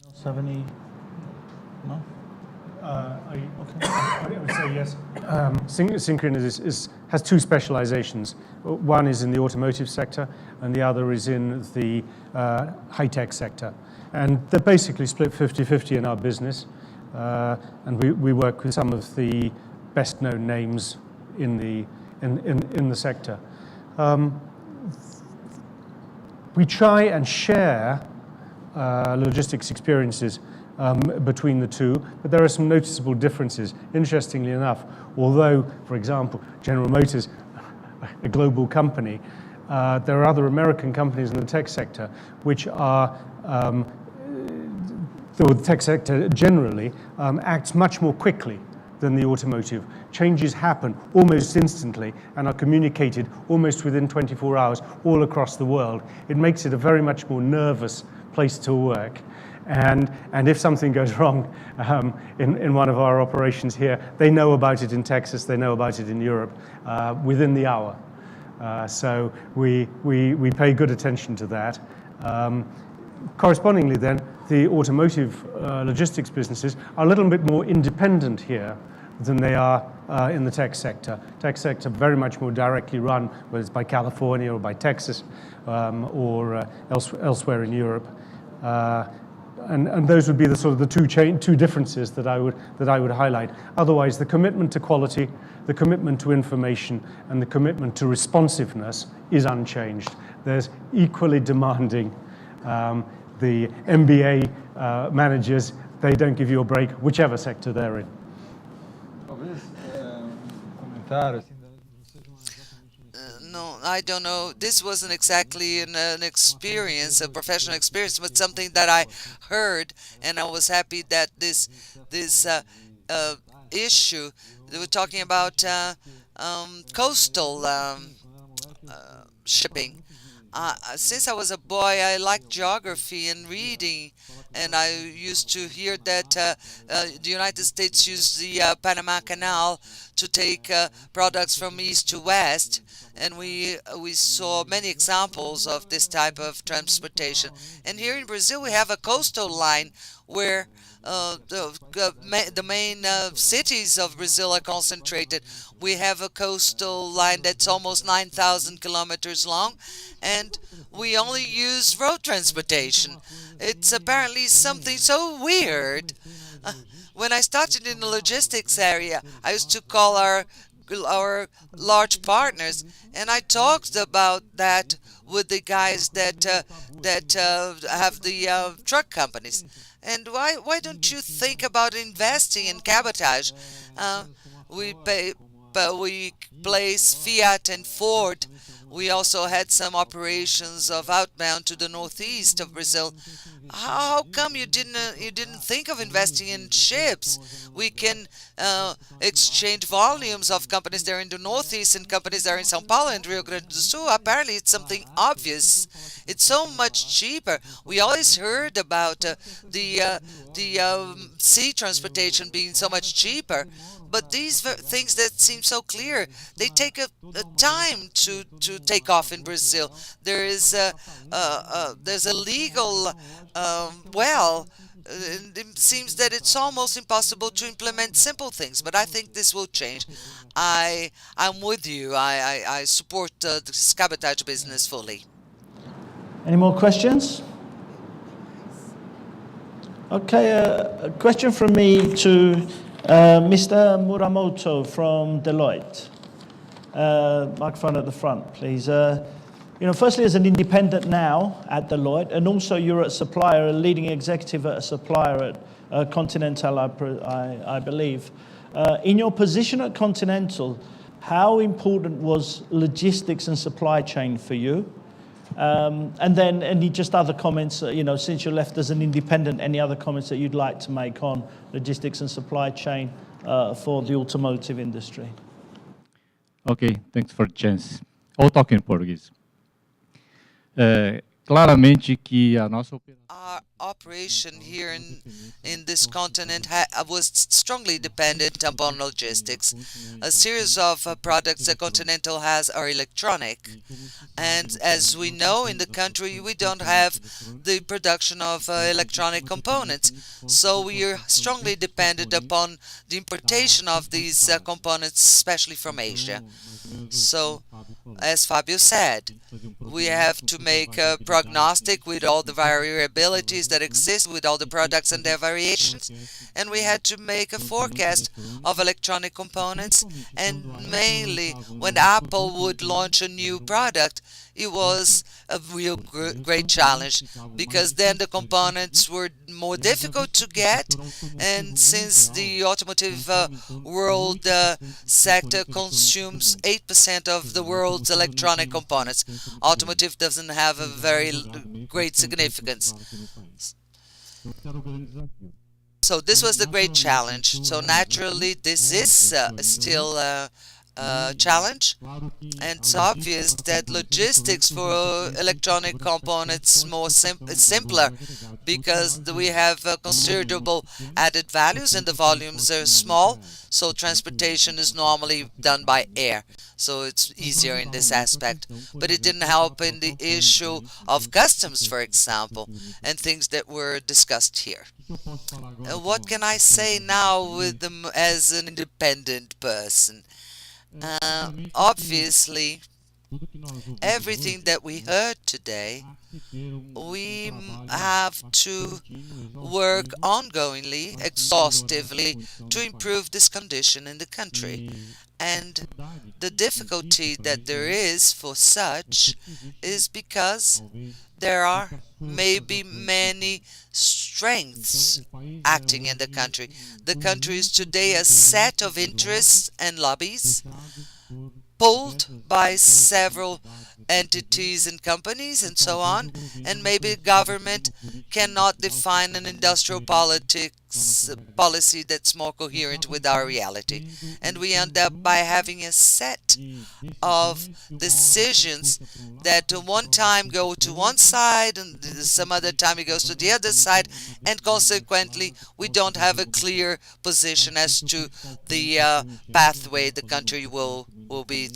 Else have any? No? I would say yes. Synchron has two specializations. One is in the automotive sector, and the other is in the high-tech sector. And they're basically split 50-50 in our business. And we work with some of the best-known names in the sector. We try and share logistics experiences between the two, but there are some noticeable differences. Interestingly enough, although, for example, General Motors, a global company, there are other American companies in the tech sector which are, the tech sector generally acts much more quickly than the automotive. Changes happen almost instantly and are communicated almost within 24 hours all across the world. It makes it a very much more nervous place to work. And if something goes wrong in one of our operations here, they know about it in Texas, they know about it in Europe within the hour. So we pay good attention to that. Correspondingly then, the automotive logistics businesses are a little bit more independent here than they are in the tech sector. Tech sector very much more directly run, whether it's by California or by Texas or elsewhere in Europe. And those would be the sort of the two differences that I would highlight. Otherwise, the commitment to quality, the commitment to information, and the commitment to responsiveness is unchanged. There's equally demanding. The MBA managers, they don't give you a break, whichever sector they're in. No, I don't know. This wasn't exactly an experience, a professional experience, but something that I heard, and I was happy that this issue, they were talking about coastal shipping. Since I was a boy, I liked geography and reading, and I used to hear that the United States used the Panama Canal to take products from east to west, and we saw many examples of this type of transportation. And here in Brazil, we have a coastal line where the main cities of Brazil are concentrated. We have a coastal line that's almost 9,000 kilometers long, and we only use road transportation. It's apparently something so weird. When I started in the logistics area, I used to call our large partners, and I talked about that with the guys that have the truck companies. And why don't you think about investing in cabotage? We pay, but we place Fiat and Ford. We also had some operations of outbound to the northeast of Brazil. How come you didn't think of investing in ships? We can exchange volumes of companies there in the northeast and companies there in São Paulo and Rio Grande do Sul. Apparently, it's something obvious. It's so much cheaper. We always heard about the sea transportation being so much cheaper. But these things that seem so clear, they take a time to take off in Brazil. There's a legal and it seems that it's almost impossible to implement simple things. But I think this will change. I'm with you. I support the cabotage business fully. Any more questions? Okay, a question from me to Mr. Muramoto from Deloitte. Microphone at the front, please. Firstly, as an independent now at Deloitte, and also you're a supplier, a leading executive at a supplier at Continental, I believe. In your position at Continental, how important was logistics and supply chain for you? And then any just other comments, since you left as an independent, any other comments that you'd like to make on logistics and supply chain for the automotive industry? Ok, thanks for the chance. I'll talk in Portuguese. Claramente que a nossa Our operation here in this continent was strongly dependent upon logistics. A series of products that Continental has are electronic, and as we know in the country we don't have the production of electronic components, so we are strongly dependent upon the importation of these components, especially from Asia. So, as Fabio said, we have to make a prognostic with all the variabilities that exist with all the products and their variations, and we had to make a forecast of electronic components, and mainly when Apple would launch a new product, it was a real great challenge, because then the components were more difficult to get, and since the automotive world sector consumes 8% of the world's electronic components, automotive doesn't have a very great significance. So this was the great challenge. So naturally this is still a challenge, and it's obvious that logistics for electronic components more simpler, because we have considerable added values and the volumes are small, so transportation is normally done by air, so it's easier in this aspect. But it didn't help in the issue of customs, for example, and things that were discussed here. What can I say now with them as an independent person? Obviously, everything that we heard today, we have to work ongoingly, exhaustively, to improve this condition in the country. And the difficulty that there is for such is because there are maybe many strengths acting in the country. The country is today a set of interests and lobbies pulled by several entities and companies and so on, and maybe government cannot define an industrial politics policy that's more coherent with our reality. And we end up by having a set of decisions that one time go to one side and some other time it goes to the other side, and consequently we don't have a clear position as to the pathway the country will be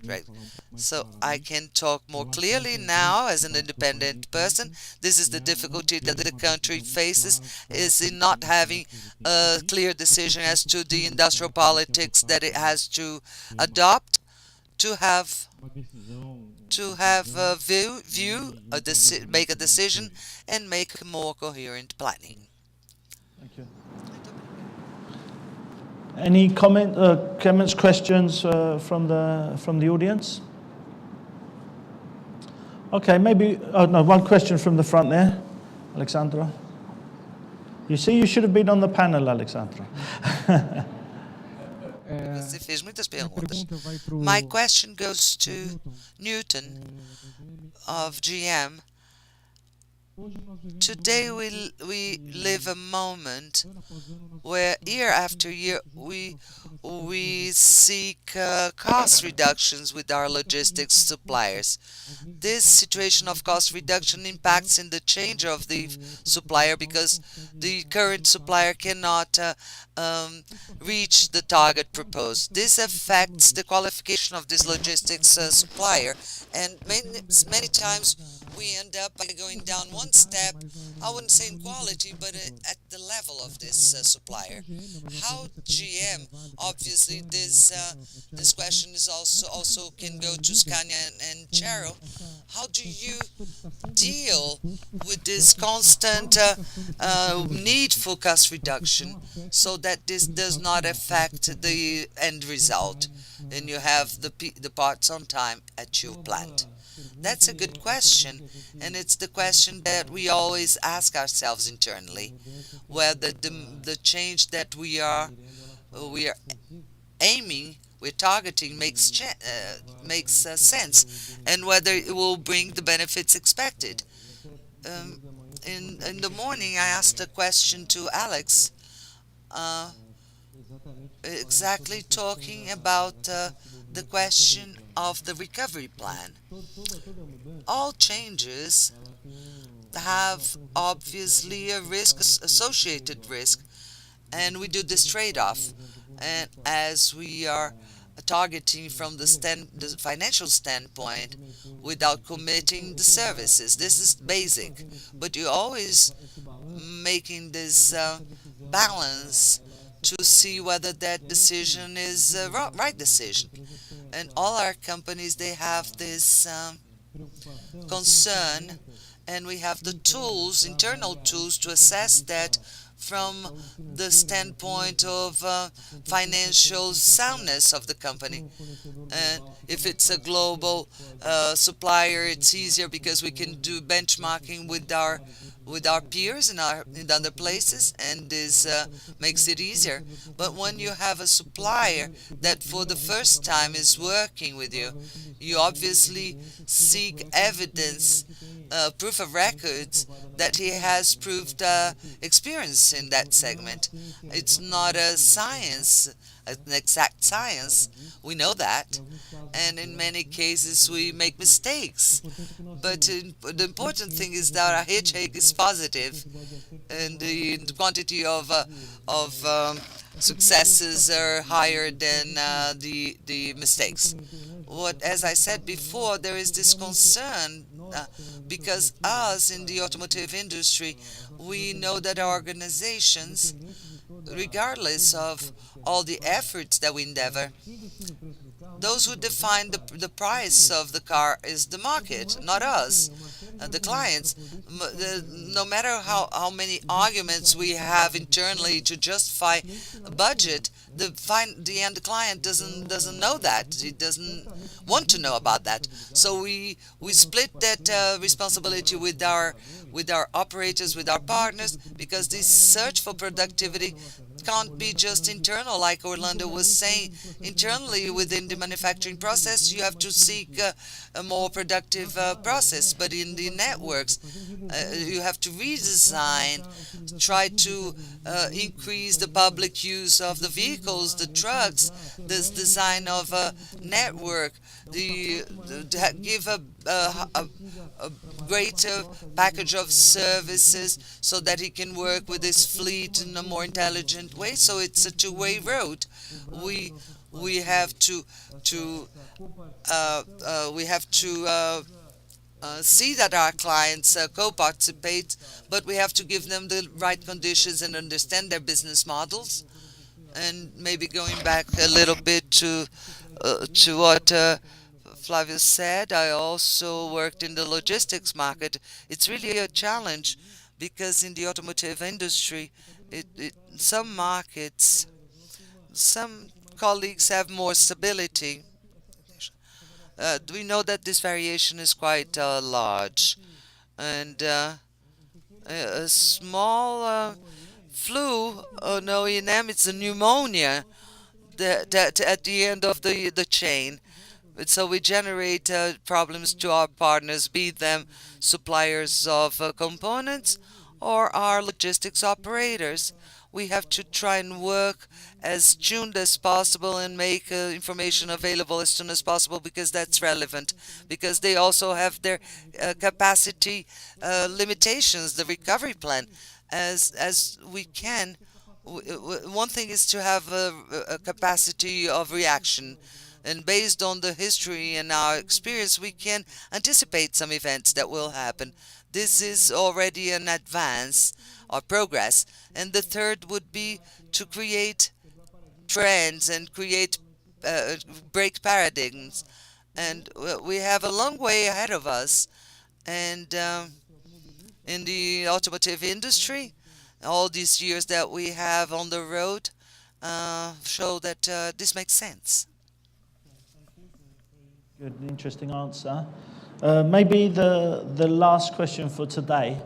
right. So I can talk more clearly now as an independent person. This is the difficulty that the country faces, is in not having a clear decision as to the industrial politics that it has to adopt to have a make a decision and make more coherent planning. Thank you. Any comments, questions from the audience? Okay, maybe. Oh no, one question from the front there, Alexandra. You see, you should have been on the panel, Alexandra. Você fez muitas perguntas. My question goes to Newton of GM. Today we live a moment where year after year we seek cost reductions with our logistics suppliers. This situation of cost reduction impacts in the change of the supplier because the current supplier cannot reach the target proposed. This affects the qualification of this logistics supplier, and many times we end up by going down one step, I wouldn't say in quality, but at the level of this supplier. How GM, obviously this question is also can go to Scania and Chero. How do you deal with this constant need for cost reduction so that this does not affect the end result and you have the parts on time at your plant? That's a good question, and it's the question that we always ask ourselves internally, whether the change that we are aiming, we're targeting makes sense, and whether it will bring the benefits expected. In the morning, I asked a question to Alex, exactly talking about the question of the recovery plan. All changes have obviously a risk, associated risk, and we do this trade-off. And as we are targeting from the financial standpoint without committing the services, this is basic. But you're always making this balance to see whether that decision is a right decision. And all our companies, they have this concern, and we have the tools, internal tools, to assess that from the standpoint of financial soundness of the company. And if it's a global supplier, it's easier because we can do benchmarking with our peers in other places, and this makes it easier. But when you have a supplier that for the first time is working with you, you obviously seek evidence, proof of records that he has proved experience in that segment. It's not a science, an exact science. We know that, and in many cases we make mistakes. But the important thing is that our hit rate is positive, and the quantity of successes are higher than the mistakes. As I said before, there is this concern because us in the automotive industry, we know that our organizations, regardless of all the efforts that we endeavor, those who define the price of the car is the market, not us, the clients. No matter how many arguments we have internally to justify a budget, the end client doesn't know that. He doesn't want to know about that. So we split that responsibility with our operators, with our partners, because this search for productivity can't be just internal, like Orlando was saying. Internally, within the manufacturing process, you have to seek a more productive process. But in the networks, you have to redesign, try to increase the public use of the vehicles, the trucks, this design of a network, give a greater package of services so that he can work with his fleet in a more intelligent way. So it's a two-way road. We have to see that our clients co-participate, but we have to give them the right conditions and understand their business models. And maybe going back a little bit to what Flavio said, I also worked in the logistics market. It's really a challenge because in the automotive industry, some markets, some colleagues have more stability. We know that this variation is quite large, and a small flu, no E&M, it's a pneumonia that at the end of the chain. So we generate problems to our partners, be them suppliers of components or our logistics operators. We have to try and work as tuned as possible and make information available as soon as possible, because that's relevant, because they also have their capacity limitations, the recovery plan. As we can, one thing is to have a capacity of reaction, and based on the history and our experience, we can anticipate some events that will happen. This is already an advance or progress. And the third would be to create trends and break paradigms. And we have a long way ahead of us. And in the automotive industry, all these years that we have on the road show that this makes sense. Good, interesting answer. Maybe the last question for today,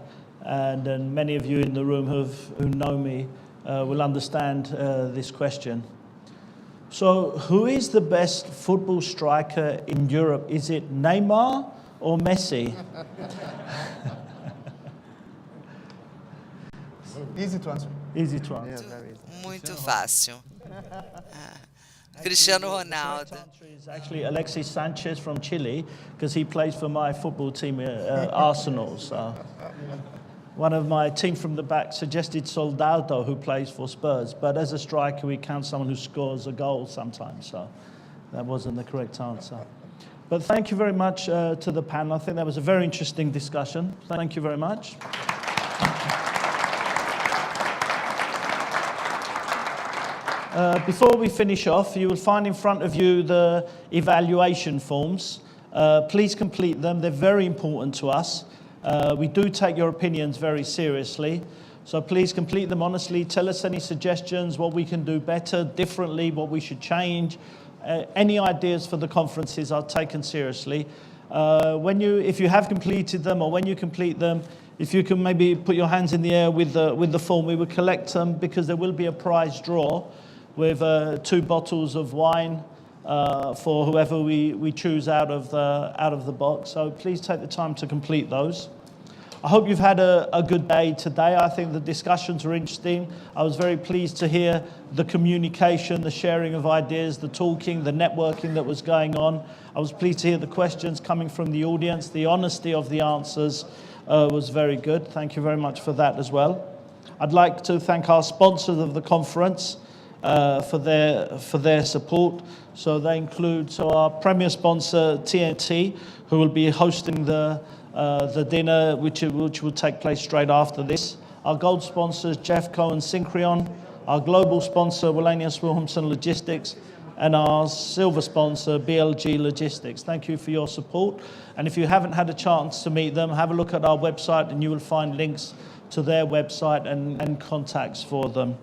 and many of you in the room who know me will understand this question. So, who is the best football striker in Europe? Is it Neymar or Messi? Easy to answer. Easy to answer. Yeah, very easy. Muito fácil. Cristiano Ronaldo. It's actually Alexis Sanchez from Chile, because he plays for my football team, Arsenal. So one of my team from the back suggested Soldado, who plays for Spurs. But as a striker, we count someone who scores a goal sometimes. So that wasn't the correct answer. But thank you very much to the panel. I think that was a very interesting discussion. Thank you very much. Before we finish off, you will find in front of you the evaluation forms. Please complete them. They're very important to us. We do take your opinions very seriously. So please complete them honestly. Tell us any suggestions, what we can do better, differently, what we should change. Any ideas for the conferences are taken seriously. If you have completed them, or when you complete them, if you can maybe put your hands in the air with the form, we will collect them, because there will be a prize draw with 2 bottles of wine for whoever we choose out of the box. So please take the time to complete those. I hope you've had a good day today. I think the discussions were interesting. I was very pleased to hear the communication, the sharing of ideas, the talking, the networking that was going on. I was pleased to hear the questions coming from the audience. The honesty of the answers was very good. Thank you very much for that as well. I'd like to thank our sponsors of the conference for their support. So they include our premier sponsor TNT, who will be hosting the dinner, which will take place straight after this. Our gold sponsors Jeffco and Syncreon, our global sponsor Wallenius Wilhelmsen Logistics, and our silver sponsor BLG Logistics. Thank you for your support. And if you haven't had a chance to meet them, have a look at our website and you will find links to their website and contacts for them.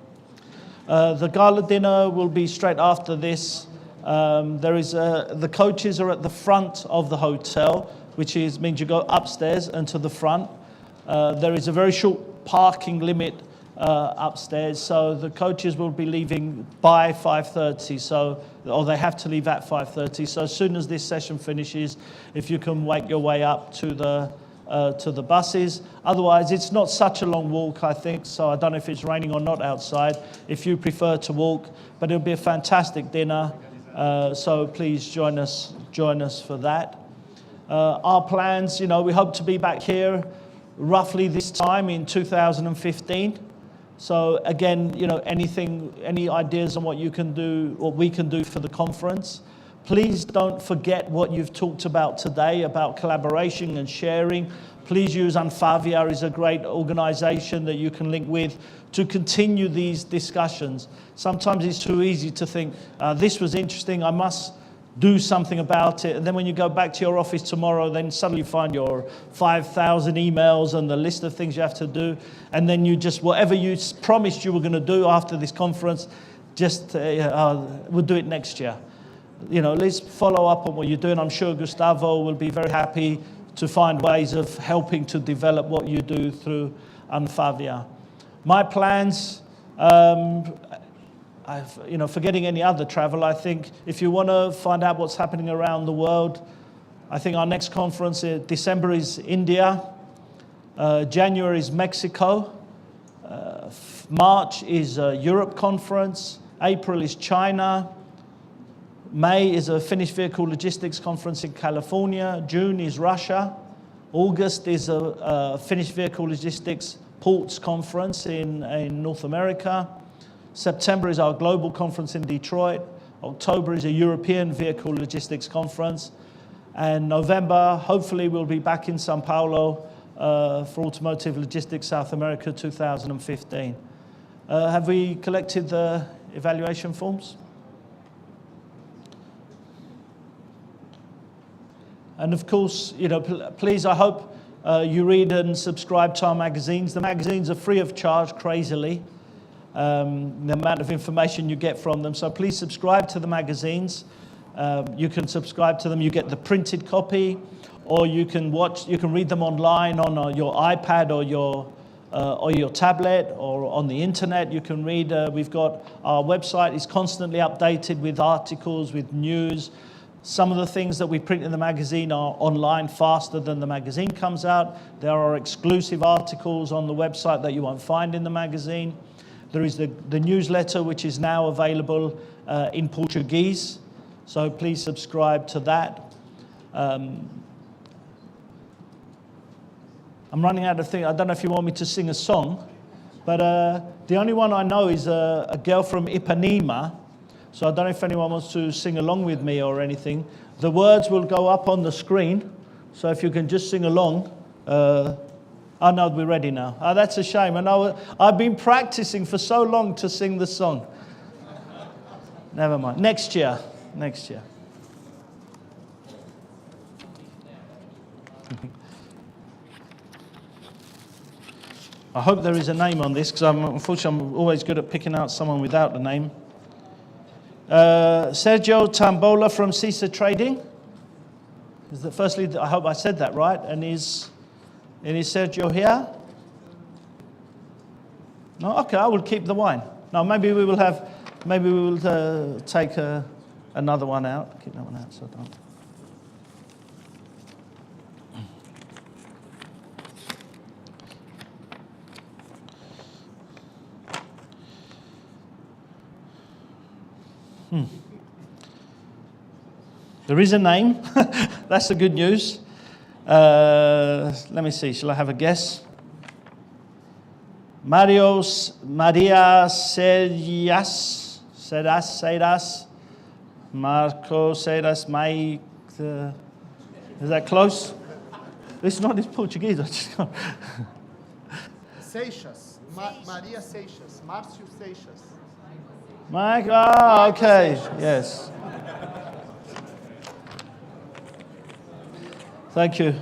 The gala dinner will be straight after this. The coaches are at the front of the hotel, which means you go upstairs and to the front. There is a very short parking limit upstairs. So the coaches will be leaving by 5:30. Or they have to leave at 5:30. So as soon as this session finishes, if you can make your way up to the buses. Otherwise, it's not such a long walk, I think. So I don't know if it's raining or not outside. If you prefer to walk, but it'll be a fantastic dinner. So please join us for that. Our plans, we hope to be back here roughly this time in 2015. So again, any ideas on what you can do, what we can do for the conference? Please don't forget what you've talked about today about collaboration and sharing. Please use Anfavia is a great organization that you can link with to continue these discussions. Sometimes it's too easy to think, this was interesting, I must do something about it. And then when you go back to your office tomorrow, then suddenly you find your 5,000 emails and the list of things you have to do. And then you just, whatever you promised you were going to do after this conference, just we'll do it next year. Let's follow up on what you're doing. I'm sure Gustavo will be very happy to find ways of helping to develop what you do through Anfavia. My plans, forgetting any other travel, I think if you want to find out what's happening around the world, I think our next conference in December is India, January is Mexico, March is a Europe conference, April is China, May is a finished vehicle logistics conference in California, June is Russia, August is a finished vehicle logistics ports conference in North America, September is our global conference in Detroit. October is a European vehicle logistics conference. And November, hopefully we'll be back in Sao Paulo for Automotive Logistics South America 2015. Have we collected the evaluation forms? And of course, please, I hope you read and subscribe to our magazines. The magazines are free of charge, crazily. The amount of information you get from them. So please subscribe to the magazines. You can subscribe to them. You get the printed copy, or you can read them online on your iPad or your tablet, or on the internet. You can read. We've got our website is constantly updated with articles, with news. Some of the things that we print in the magazine are online faster than the magazine comes out. There are exclusive articles on the website that you won't find in the magazine. There is the newsletter, which is now available in Portuguese. So please subscribe to that. I'm running out of things. I don't know if you want me to sing a song, but the only one I know is a girl from Ipanema. So I don't know if anyone wants to sing along with me or anything. The words will go up on the screen. So if you can just sing along. Oh no, we're ready now. Oh, that's a shame. And I've been practicing for so long to sing the song. Never mind. Next year. I hope there is a name on this, because unfortunately I'm always good at picking out someone without a name. Sergio Tambola from CISA Trading. Firstly, I hope I said that right. And is Sergio here? No? Okay, I will keep the wine. No, maybe we will take another one out. Keep that one out so I don't. There is a name. That's the good news. Let me see. Shall I have a guess? Maria Sedas, Marco Sedas, Mike. Is that close? It's not. It's Portuguese. I just can't. Seixas. Maria Seixas. Márcio Seixas. Mike. Ah, okay. Yes. Thank you.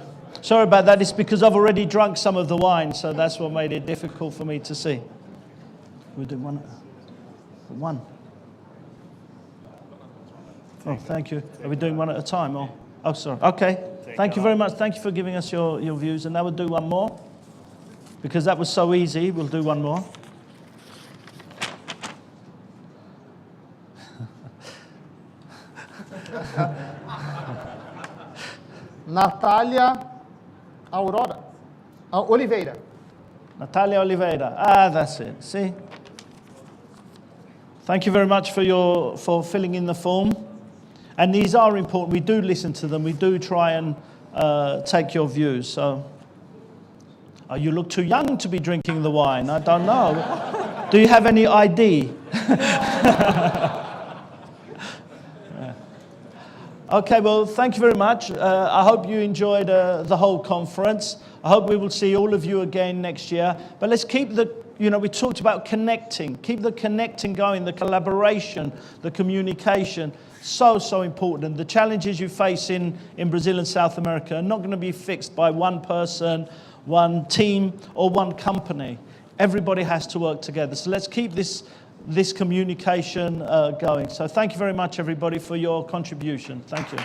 Sorry about that. It's because I've already drunk some of the wine, so that's what made it difficult for me to see. We'll do one. Oh, thank you. Are we doing one at a time? Or? Oh, sorry. Okay. Thank you very much. Thank you for giving us your views. And now we'll do one more. Because that was so easy, we'll do one more. Natália Aurora. Oliveira. Natalia Oliveira. Ah, that's it. See? Thank you very much for filling in the form. And these are important. We do listen to them. We do try and take your views. So, you look too young to be drinking the wine. I don't know. Do you have any ID? Okay, well, thank you very much. I hope you enjoyed the whole conference. I hope we will see all of you again next year. But let's keep we talked about connecting. Keep the connecting going, the collaboration, the communication. So important. And the challenges you face in Brazil and South America are not going to be fixed by one person, one team, or one company. Everybody has to work together. So let's keep this communication going. So thank you very much, everybody, for your contribution. Thank you.